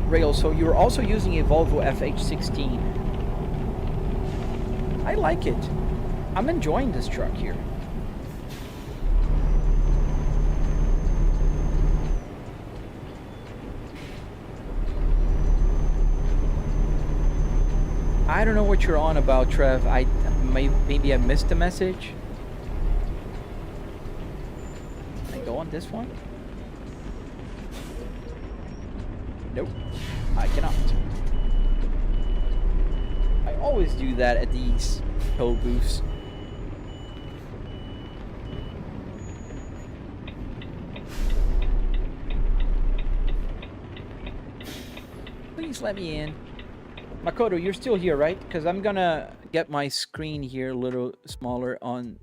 Speaker 1: Rail, so you're also using a Volvo FH16. I like it. I'm enjoying this truck here. I don't know what you're on about, Trev. Maybe I missed a message. Can I go on this one? Nope, I cannot. I always do that at these tow booths. Please let me in. Makoto, you're still here, right? Because I'm gonna get my screen here a little smaller on...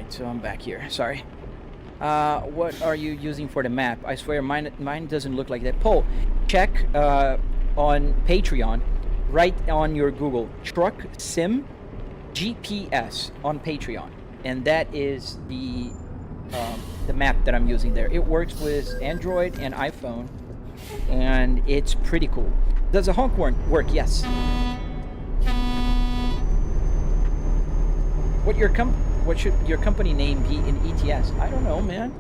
Speaker 1: So I'm back here. Sorry. What are you using for the map? I swear mine doesn't look like that. Paul, check on Patreon, right on your Google, Truck Sim GPS on Patreon, and that is the map that I'm using there. It works with Android and iPhone, and it's pretty cool. Does the honk work? Yes. What should your company name be in ETS? I don't know, man.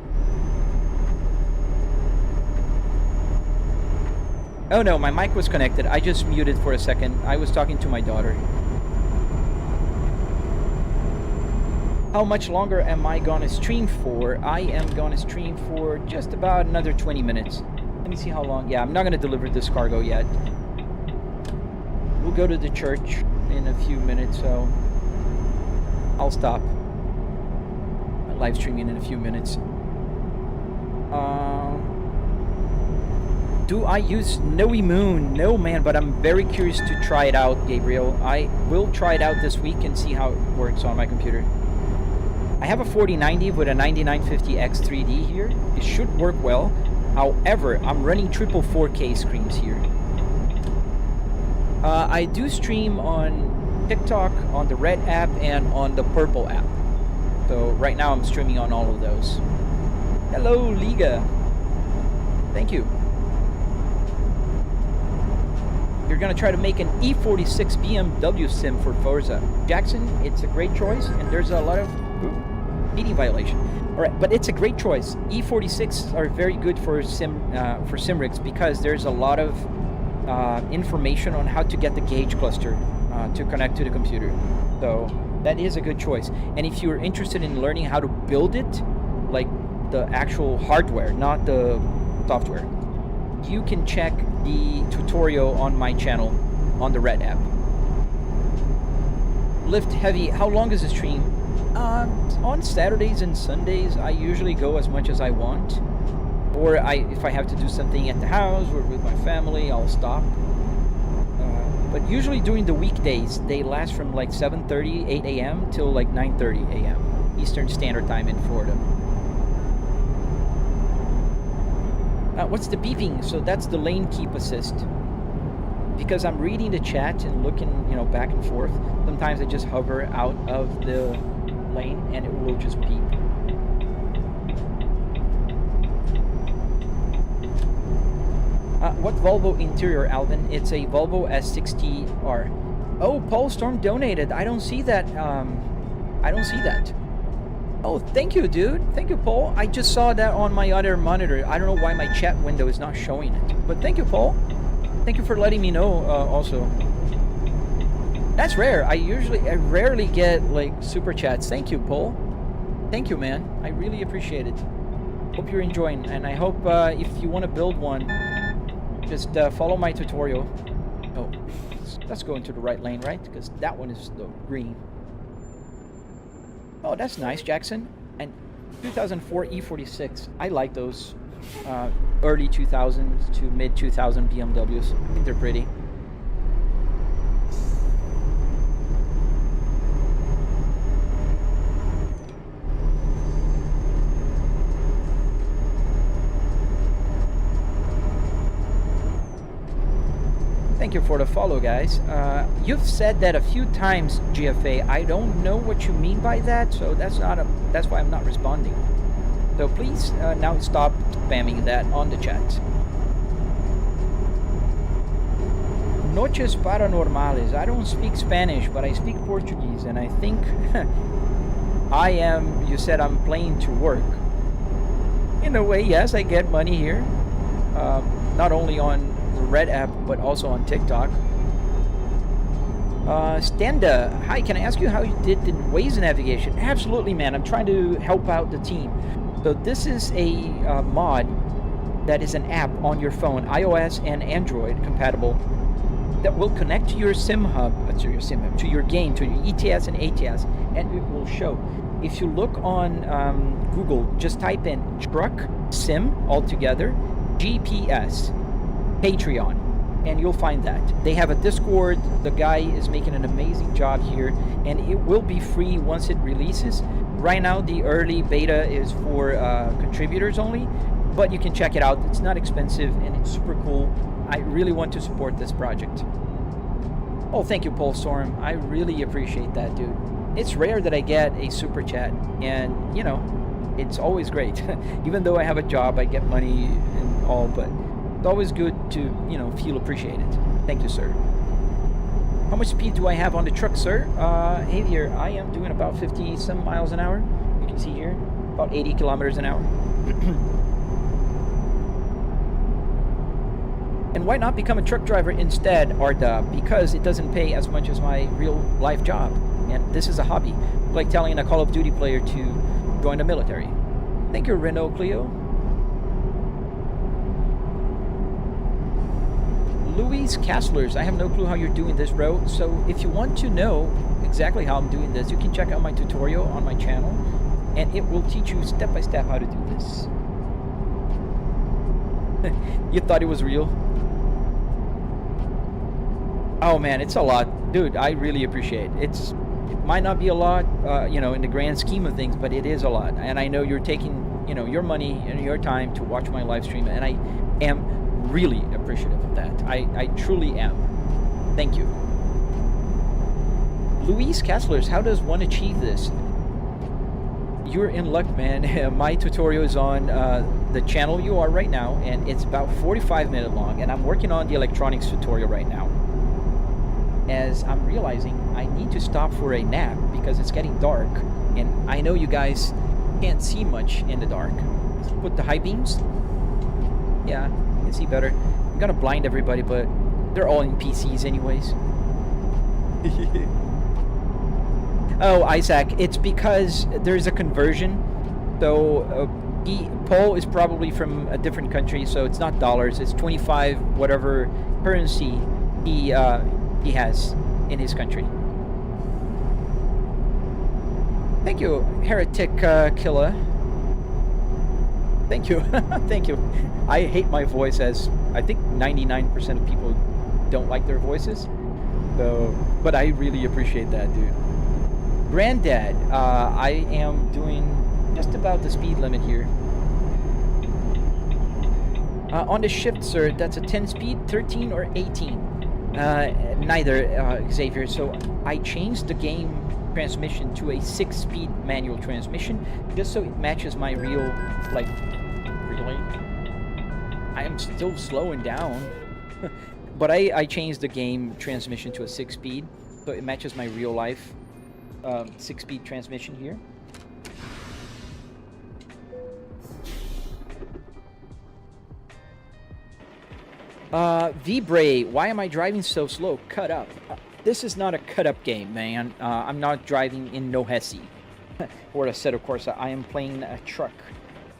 Speaker 1: Oh no, my mic was connected. I just muted for a second. I was talking to my daughter. How much longer am I gonna stream for? I am gonna stream for just about another 20 minutes. Let me see how long. Yeah, I'm not gonna deliver this cargo yet. We'll go to the church in a few minutes, so I'll stop live streaming in a few minutes. Do I use Snowy Moon? No, man, but I'm very curious to try it out, Gabriel. I will try it out this week and see how it works on my computer. I have a 4090 with a 9950X 3D here. It should work well. However, I'm running triple 4K screens here. I do stream on TikTok, on the Red app, and on the Purple app. So right now I'm streaming on all of those. Hello, Liga. Thank you. You're gonna try to make an E46 BMW sim for Forza. Jackson, it's a great choice, and there's a lot of speeding violation. All right, but it's a great choice. E46s are very good for sim rigs because there's a lot of information on how to get the gauge cluster to connect to the computer. So that is a good choice. And if you're interested in learning how to build it, like the actual hardware, not the software, you can check the tutorial on my channel on the Red app. Lift heavy. How long is the stream? On Saturdays and Sundays, I usually go as much as I want. Or if I have to do something at the house or with my family, I'll stop. But usually during the weekdays, they last from like 7:30, 8 a.m. till like 9:30 a.m. Eastern Standard Time in Florida. What's the beeping? So that's the lane keep assist. Because I'm reading the chat and looking, back and forth. Sometimes I just hover out of the lane and it will just beep. What Volvo interior, Alvin? It's a Volvo S60R. Oh, Paul Storm donated. I don't see that. I don't see that. Oh, thank you, dude. Thank you, Paul. I just saw that on my other monitor. I don't know why my chat window is not showing it. But thank you, Paul. Thank you for letting me know also. That's rare. I rarely get like super chats. Thank you, Paul. Thank you, man. I really appreciate it. Hope you're enjoying, and I hope if you want to build one, just follow my tutorial. Oh, let's go into the right lane, right? Because that one is the green. Oh, that's nice, Jackson. And 2004 E46. I like those early 2000s to mid 2000 BMWs. I think they're pretty. Thank you for the follow, guys. You've said that a few times, GFA. I don't know what you mean by that, so that's why I'm not responding. So please now stop spamming that on the chat. Noches paranormales. I don't speak Spanish, but I speak Portuguese, and I think I am. You said I'm playing to work. In a way, yes, I get money here. Not only on Red app, but also on TikTok. Stenda, hi, can I ask you how you did the Waze navigation? Absolutely, man. I'm trying to help out the team. So this is a mod that is an app on your phone, iOS and Android compatible, that will connect to your sim hub, to your game, to your ETS and ATS, and it will show. If you look on Google, just type in truck sim altogether, GPS, Patreon, and you'll find that. They have a Discord. The guy is making an amazing job here, and it will be free once it releases. Right now, the early beta is for contributors only, but you can check it out. It's not expensive, and it's super cool. I really want to support this project. Oh, thank you, Paul Storm. I really appreciate that, dude. It's rare that I get a super chat, and, you know, it's always great. Even though I have a job, I get money and all, but it's always good to, you know, feel appreciated. Thank you, sir. How much speed do I have on the truck, sir? Hey here, I am doing about 50 some miles an hour. You can see here, about 80 kilometers an hour. And why not become a truck driver instead, Arda? Because it doesn't pay as much as my real life job. And this is a hobby. Like telling a Call of Duty player to join the military. Thank you, Renault Clio. Louise Kasslers, I have no clue how you're doing this, bro. So if you want to know exactly how I'm doing this, you can check out my tutorial on my channel, and it will teach you step by step how to do this. You thought it was real? Oh man, it's a lot. Dude, I really appreciate it. It might not be a lot, you know, in the grand scheme of things, but it is a lot. And I know you're taking, you know, your money and your time to watch my live stream, and I am really appreciative of that. I truly am. Thank you. Louise Kasslers, how does one achieve this? You're in luck, man. My tutorial is on the channel you are right now, and it's about 45 minutes long, and I'm working on the electronics tutorial right now. As I'm realizing I need to stop for a nap because it's getting dark, and I know you guys can't see much in the dark. Let's put the high beams. Yeah, you can see better. I'm gonna blind everybody, but they're all in PCs anyways. Oh, Isaac, it's because there's a conversion. So Paul is probably from a different country, so it's not dollars. It's 25 whatever currency he has in his country. Thank you, Heretic Killer. Thank you. Thank you. I hate my voice, as I think 99% of people don't like their voices. So, but I really appreciate that, dude. Granddad, I am doing just about the speed limit here. On the shift, sir, that's a 10 speed, 13 or 18? Neither, Xavier. So I changed the game transmission to a 6-speed manual transmission just so it matches my real, like, really? I am still slowing down. But I changed the game transmission to a 6-speed, so it matches my real life 6-speed transmission here. Vibre, why am I driving so slow? Cut up. This is not a cut up game, man. I'm not driving in no Hesse. Or a set, of course, I am playing a truck.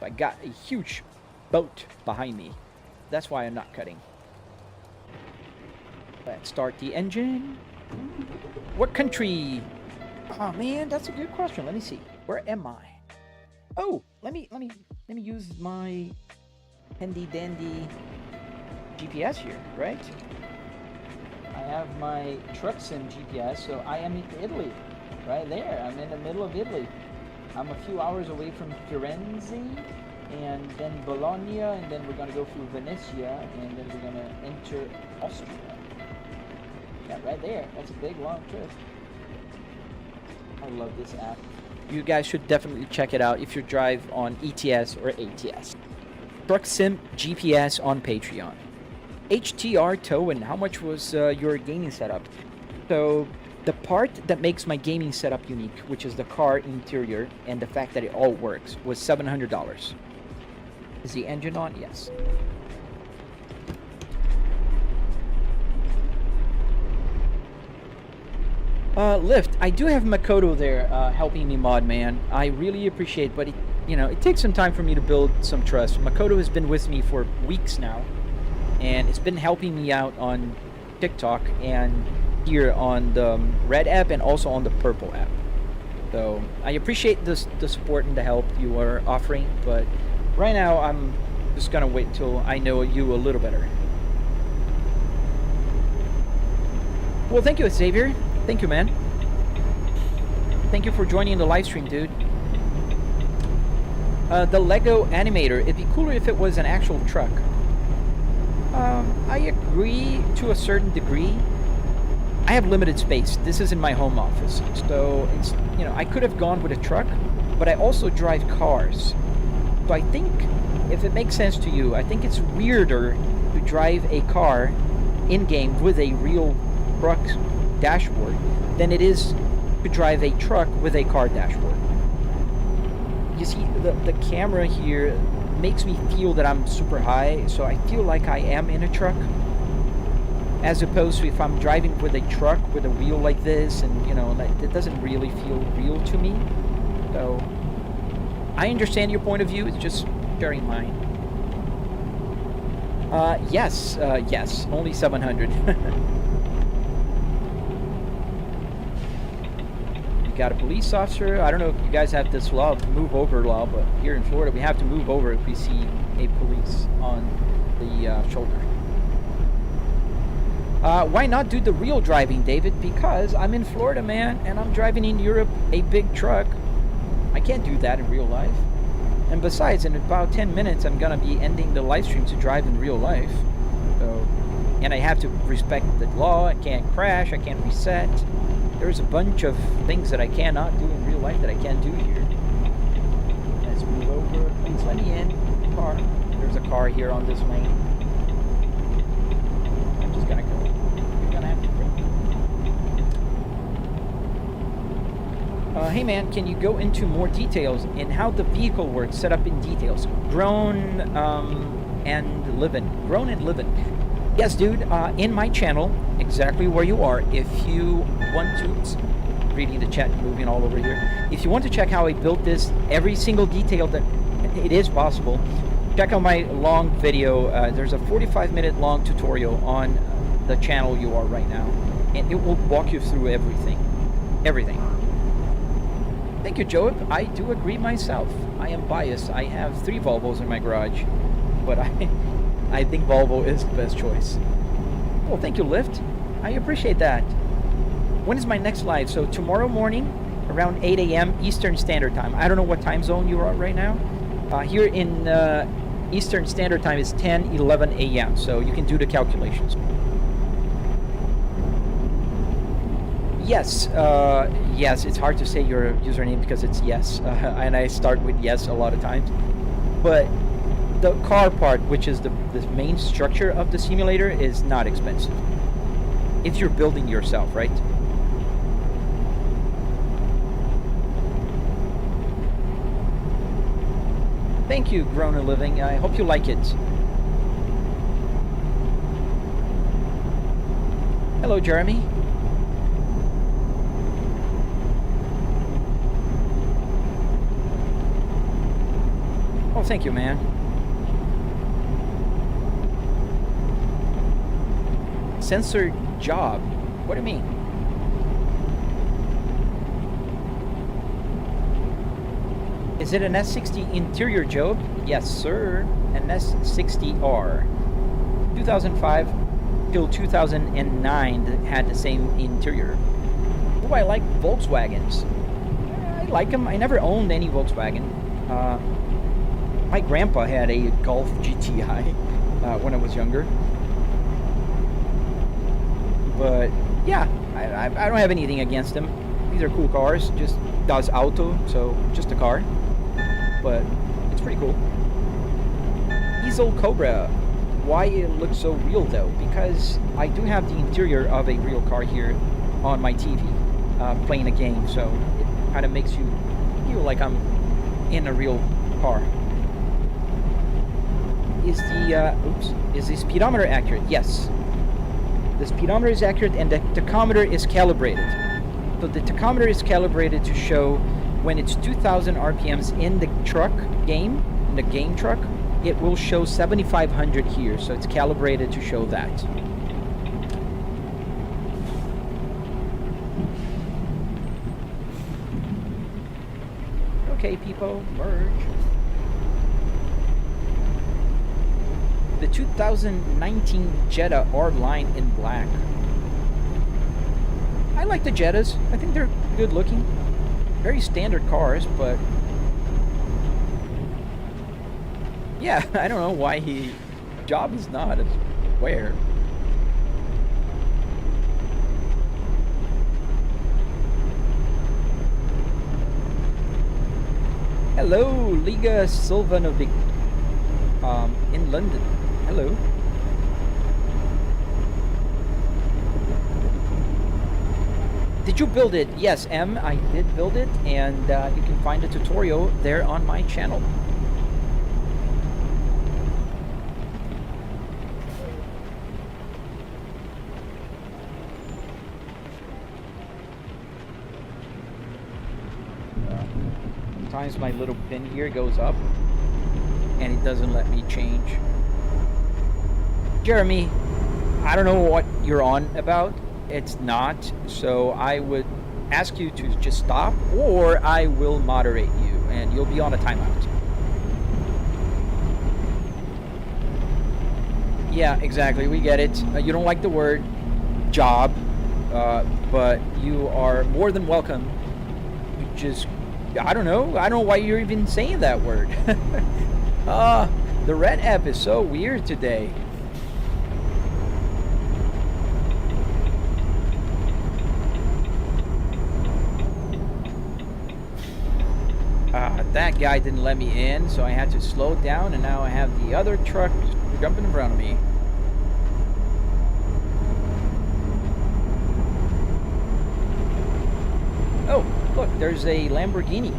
Speaker 1: I got a huge boat behind me. That's why I'm not cutting. Let's start the engine. What country? Oh man, that's a good question. Let me see. Where am I? Oh, let me use my handy dandy GPS here, right? I have my truck sim GPS, so I am in Italy, right there. I'm in the middle of Italy. I'm a few hours away from Firenze, and then Bologna, and then we're gonna go through Venezia, and then we're gonna enter Austria. Yeah, right there. That's a big, long trip. I love this app. You guys should definitely check it out if you drive on ETS or ATS. Truck Sim GPS on Patreon. HTR Towin, how much was your gaming setup? So the part that makes my gaming setup unique, which is the car interior and the fact that it all works, was $700. Is the engine on? Yes. Lyft, I do have Makoto there helping me mod, man. I really appreciate it, but it takes some time for me to build some trust. Makoto has been with me for weeks now, and it's been helping me out on TikTok and here on the Red app and also on the Purple app. So I appreciate the support and the help you are offering, but right now I'm just gonna wait until I know you a little better. Well, thank you, Xavier. Thank you, man. Thank you for joining the live stream, dude. The Lego animator. It'd be cooler if it was an actual truck. I agree to a certain degree. I have limited space. This is in my home office, so it's I could have gone with a truck, but I also drive cars. So I think if it makes sense to you, I think it's weirder to drive a car in game with a real truck dashboard than it is to drive a truck with a car dashboard. You see, the camera here makes me feel that I'm super high, so I feel like I am in a truck, as opposed to if I'm driving with a truck with a wheel like this, and it doesn't really feel real to me. So I understand your point of view. It's just sharing mine. Yes, only 700. Got a police officer. I don't know if you guys have this law, move over law, but here in Florida we have to move over if we see a police on the shoulder. Why not do the real driving, David? Because I'm in Florida, man, and I'm driving in Europe a big truck. I can't do that in real life. And besides, in about 10 minutes I'm gonna be ending the live stream to drive in real life. So, and I have to respect the law. I can't crash, I can't reset. There's a bunch of things that I cannot do in real life that I can do here. Let's move over. Please let me in. Car. There's a car here on this lane. I'm just gonna go. You're gonna have to brake. Hey man, can you go into more details in how the vehicle works, set up in details? Grown and living. Grown and living. Yes, dude, in my channel, exactly where you are, if you want to, reading the chat, moving all over here, if you want to check how I built this, every single detail that it is possible, check out my long video. There's a 45-minute long tutorial on the channel you are right now, and it will walk you through everything. Everything. Thank you, Joab. I do agree myself. I am biased. I have 3 Volvos in my garage, but I think Volvo is the best choice. Well, thank you, Lyft. I appreciate that. When is my next live? So tomorrow morning, around 8 a.m. Eastern Standard Time. I don't know what time zone you are right now. Here in Eastern Standard Time is 10:11 a.m. So you can do the calculations. Yes, yes. It's hard to say your username because it's yes, and I start with yes a lot of times. But the car part, which is the main structure of the simulator, is not expensive. If you're building yourself, right? Thank you, Grown a Living. I hope you like it. Hello, Jeremy. Oh, thank you, man. Sensor job. What do you mean? Is it an S60 interior job? Yes, sir. An S60R. 2005 till 2009 had the same interior. Oh, I like Volkswagens. I like them. I never owned any Volkswagen. My grandpa had a Golf GTI when I was younger. But yeah, I don't have anything against them. These are cool cars. Just does auto, so just a car. But it's pretty cool. Diesel Cobra. Why it looks so real though? Because I do have the interior of a real car here on my TV, playing a game, so it kind of makes you feel like I'm in a real car. Is the speedometer accurate? Yes. The speedometer is accurate and the tachometer is calibrated. So the tachometer is calibrated to show when it's 2000 RPMs in the truck game, in the game truck, it will show 7500 here. So it's calibrated to show that. Okay, people, merge. The 2019 Jetta R-Line in black. I like the Jettas. I think they're good looking. Very standard cars, but yeah, I don't know why job is not where. Hello, Liga Silvanovic, in London. Hello. Did you build it? Yes, M, I did build it, and you can find a tutorial there on my channel. Sometimes my little pin here goes up, and it doesn't let me change. Jeremy, I don't know what you're on about. It's not, so I would ask you to just stop, or I will moderate you and you'll be on a timeout. Yeah, exactly, we get it. You don't like the word job, but you are more than welcome. You just, I don't know why you're even saying that word. The red app is so weird today. That guy didn't let me in, so I had to slow down, and now I have the other truck jumping in front of me. Oh, look, there's a Lamborghini.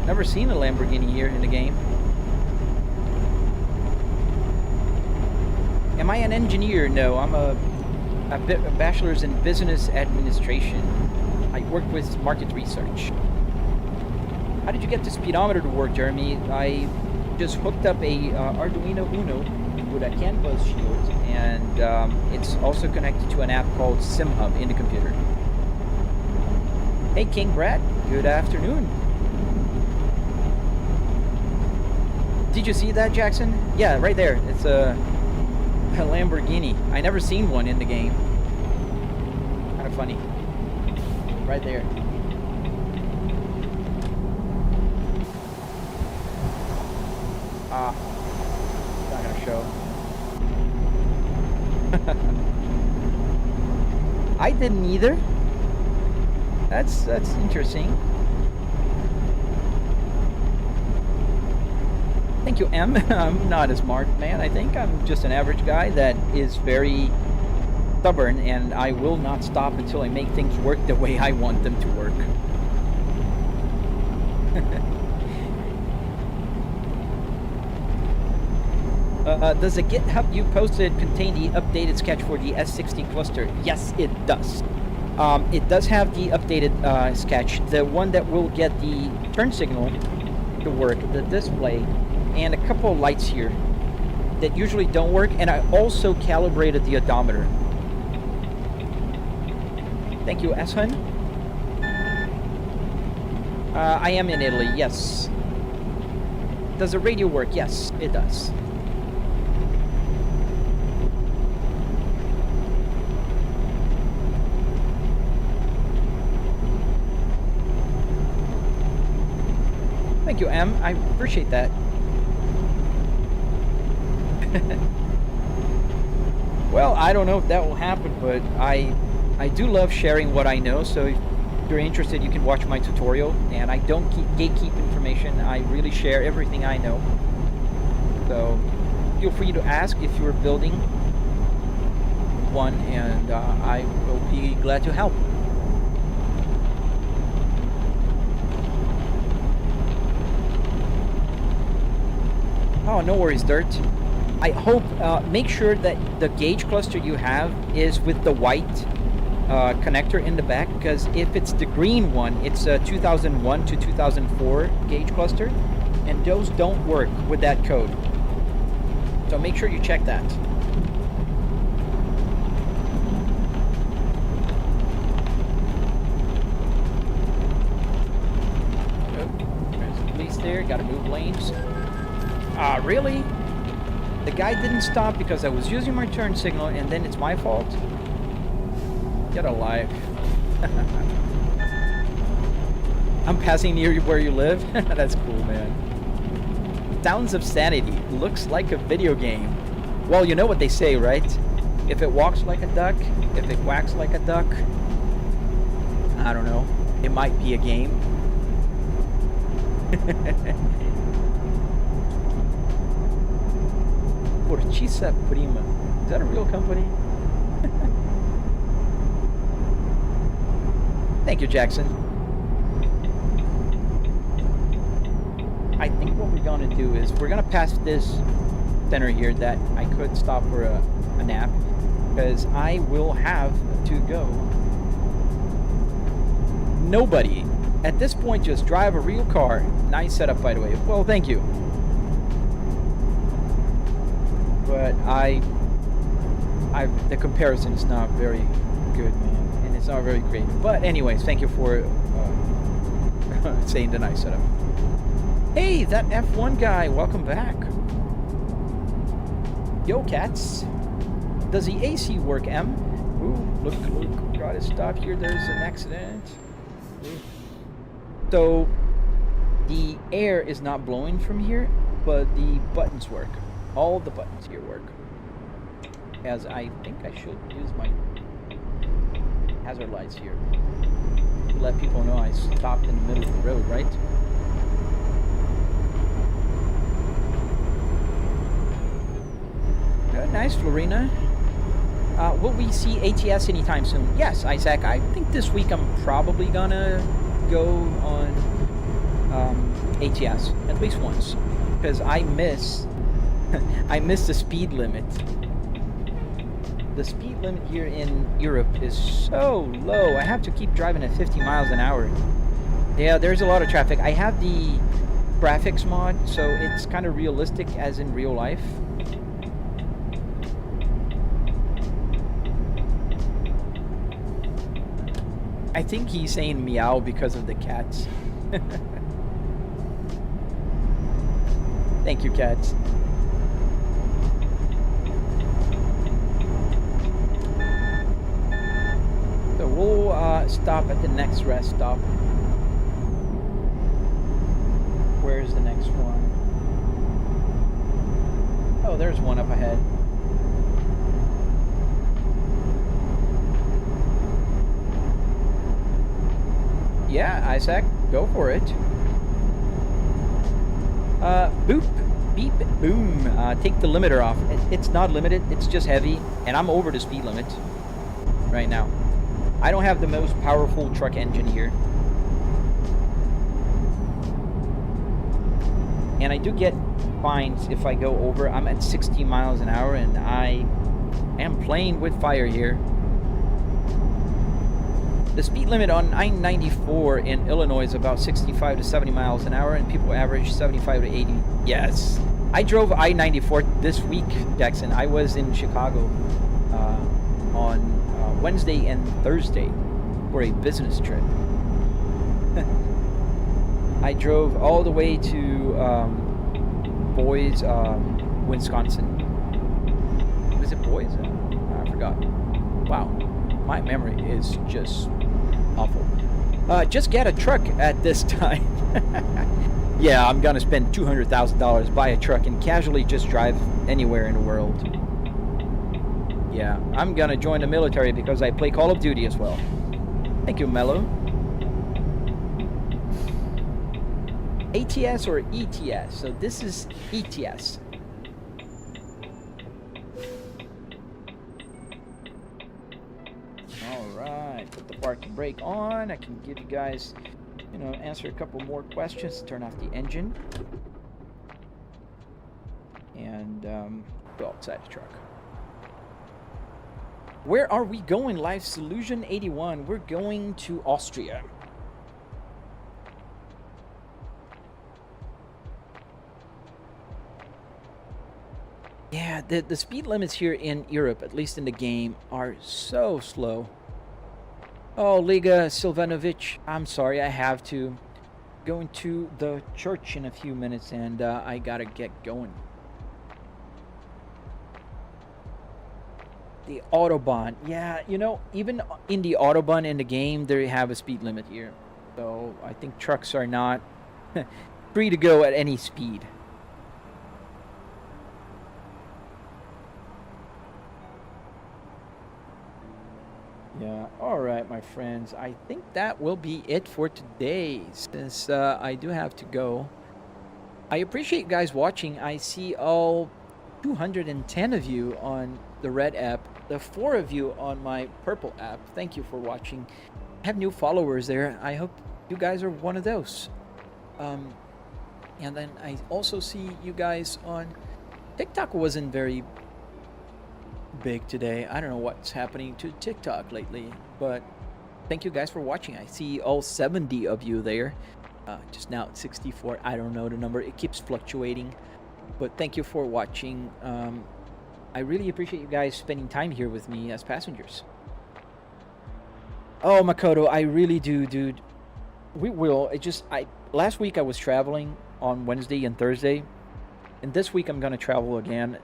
Speaker 1: Never seen a Lamborghini here in the game. Am I an engineer? No, I'm a bachelor's in business administration. I work with market research. How did you get the speedometer to work, Jeremy? I just hooked up a Arduino Uno with a CAN bus shield, and it's also connected to an app called SimHub in the computer. Hey, King Brad, good afternoon. Did you see that, Jackson? Yeah, right there. It's a Lamborghini. I never seen one in the game. Kind of funny. Right there. Not gonna show. I didn't either. That's interesting. Thank Thank you, M. I'm not a smart man, I think. I'm just an average guy that is very stubborn, and I will not stop until I make things work the way I want them to work. Does the GitHub you posted contain the updated sketch for the S60 cluster? Yes, it does. It does have the updated sketch, the one that will get the turn signal to work, the display, and a couple of lights here that usually don't work, and I also calibrated the odometer. Thank you, Ashun. I am in Italy, yes. Does the radio work? Yes, it does. Thank you, Em. I appreciate that. Well, I don't know if that will happen, but I do love sharing what I know, so if you're interested, you can watch my tutorial, and I don't gatekeep information. I really share everything I know. So feel free to ask if you're building one, and I will be glad to help. Oh, no worries, Dirt. I hope, make sure that the gauge cluster you have is with the white connector in the back, because if it's the green one, it's a 2001 to 2004 gauge cluster, and those don't work with that code. So make sure you check that. Oh, there's the police there, gotta move lanes. Ah, really? The guy didn't stop because I was using my turn signal, and then it's my fault? Get a life. I'm passing near where you live? That's cool, man. Sounds of Sanity. Looks like a video game. Well, you know what they say, right? If it walks like a duck, if it quacks like a duck, I don't know. It might be a game. Porchisa Prima. Is that a real company? Thank you, Jackson. I think what we're going to do is we're going to pass this center here that I could stop for a nap, because I will have to go. Nobody at this point just drive a real car. Nice setup, by the way. Well, thank you. But the comparison is not very good, man, and it's not very creative. But anyways, thank you for saying the nice setup. Hey, that F1 guy, welcome back. Yo, cats. Does the AC work, M? Ooh, look, gotta stop here. There's an accident. Ooh. So the air is not blowing from here, but the buttons work. All the buttons here work. As I think I should use my hazard lights here to let people know I stopped in the middle of the road, right? Good, nice, Florina. Will we see ATS anytime soon? Yes, Isaac. I think this week I'm probably gonna go on ATS at least once, because I miss the speed limit. The speed limit here in Europe is so low. I have to keep driving at 50 miles an hour. Yeah, there's a lot of traffic. I have the graphics mod, so it's kind of realistic as in real life. I think he's saying meow because of the cats. Thank you, cats. So we'll stop at the next rest stop. Where's the next one? Oh, there's one up ahead. Yeah, Isaac, go for it. Boop Beep, boom. Take the limiter off. It's not limited. It's just heavy. And I'm over the speed limit right now. I don't have the most powerful truck engine here. And I do get fines if I go over. I'm at 60 miles an hour and I am playing with fire here. The speed limit on I-94 in Illinois is about 65 to 70 miles an hour, and people average 75 to 80. Yes. I drove I-94 this week, Jackson. I was in Chicago on Wednesday and Thursday for a business trip. I drove all the way to Boise, Wisconsin. Was it Boise? I forgot. Wow. My memory is just awful. Just get a truck at this time. Yeah, I'm gonna spend $200,000, buy a truck, and casually just drive anywhere in the world. Yeah, I'm gonna join the military because I play Call of Duty as well. Thank you, Mello. ATS or ETS? So this is ETS. Alright, put the parking brake on. I can give you guys, you know, answer a couple more questions. Turn off the engine. And go outside the truck. Where are we going? Live Solution 81. We're going to Austria. Yeah, the speed limits here in Europe, at least in the game, are so slow. Oh, Liga Silvanovic, I'm sorry, I have to go into the church in a few minutes, and I gotta get going. The Autobahn, yeah, you know, even in the Autobahn in the game, they have a speed limit here. So I think trucks are not free to go at any speed. Yeah, alright, my friends. I think that will be it for today, since I do have to go. I appreciate you guys watching. I see all 210 of you on the red app, the 4 of you on my purple app. Thank you for watching. I have new followers there. I hope you guys are one of those. And then I also see you guys on TikTok. Wasn't very big today. I don't know what's happening to TikTok lately, but thank you guys for watching. I see all 70 of you there. Just now it's 64. I don't know the number. It keeps fluctuating, but thank you for watching. I really appreciate you guys spending time here with me as passengers. Oh, Makoto, I really do, dude. We will. Last week I was traveling on Wednesday and Thursday, and this week I'm gonna travel again,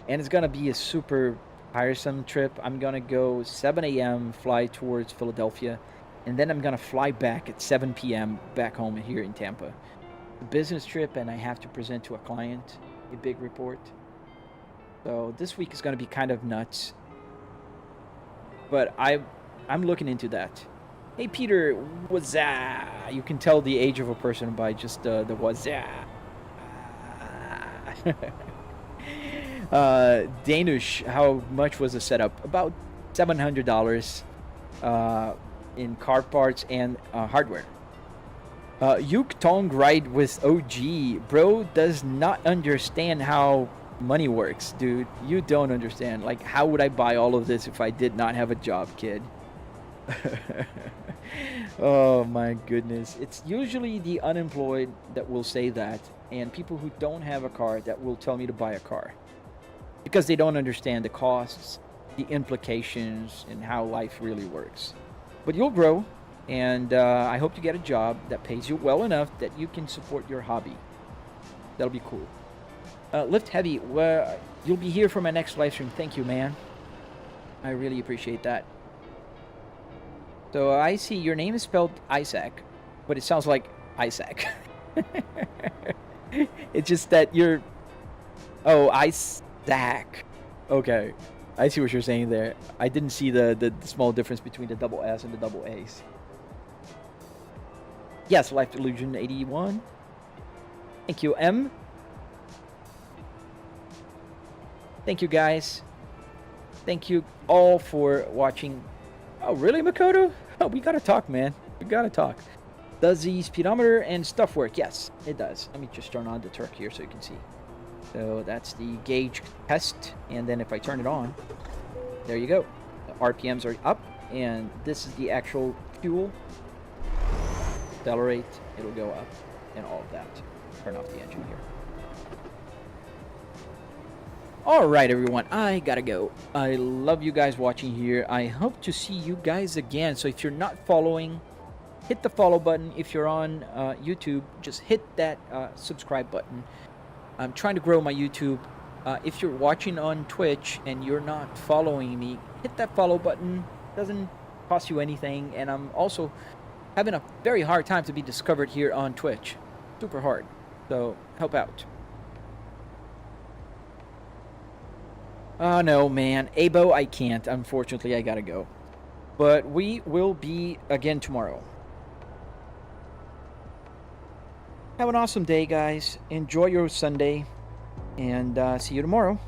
Speaker 1: and it's gonna be a super tiresome trip. I'm gonna go 7 a.m. fly towards Philadelphia, and then I'm gonna fly back at 7 p.m. back home here in Tampa. A business trip, and I have to present to a client a big report. So this week is gonna be kind of nuts, but I'm looking into that. Hey Peter, what's that? You can tell the age of a person by just the what's that. Danish, how much was the setup? About $700 in car parts and hardware. Yuk Tong ride with OG. Bro does not understand how money works, dude. You don't understand. Like, how would I buy all of this if I did not have a job, kid? Oh my goodness. It's usually the unemployed that will say that, and people who don't have a car that will tell me to buy a car, because they don't understand the costs, the implications, and how life really works. But you'll grow, and I hope you get a job that pays you well enough that you can support your hobby. That'll be cool. Lift Heavy, you'll be here for my next live stream. Thank you, man. I really appreciate that. So I see your name is spelled Isaac, but it sounds like Isaac. It's just that you're... Oh, Isaac. Okay. I see what you're saying there. I didn't see the small difference between the double S and the double A's. Yes, Life Illusion 81. Thank you, M. Thank you, guys. Thank you all for watching. Oh, really, Makoto? Oh, we gotta talk, man. We gotta talk. Does the speedometer and stuff work? Yes, it does. Let me just turn on the torque here so you can see. So that's the gauge test, and then if I turn it on, there you go. The RPMs are up, and this is the actual fuel. Accelerate, it'll go up, and all of that. Turn off the engine here. Alright, everyone, I gotta go. I love you guys watching here. I hope to see you guys again. So if you're not following, hit the follow button. If you're on YouTube, just hit that subscribe button. I'm trying to grow my YouTube. If you're watching on Twitch and you're not following me, hit that follow button. Doesn't cost you anything. And I'm also having a very hard time to be discovered here on Twitch. Super hard. So help out. Oh no, man. Abo, I can't. Unfortunately, I gotta go. But we will be again tomorrow. Have an awesome day, guys. Enjoy your Sunday. And see you tomorrow.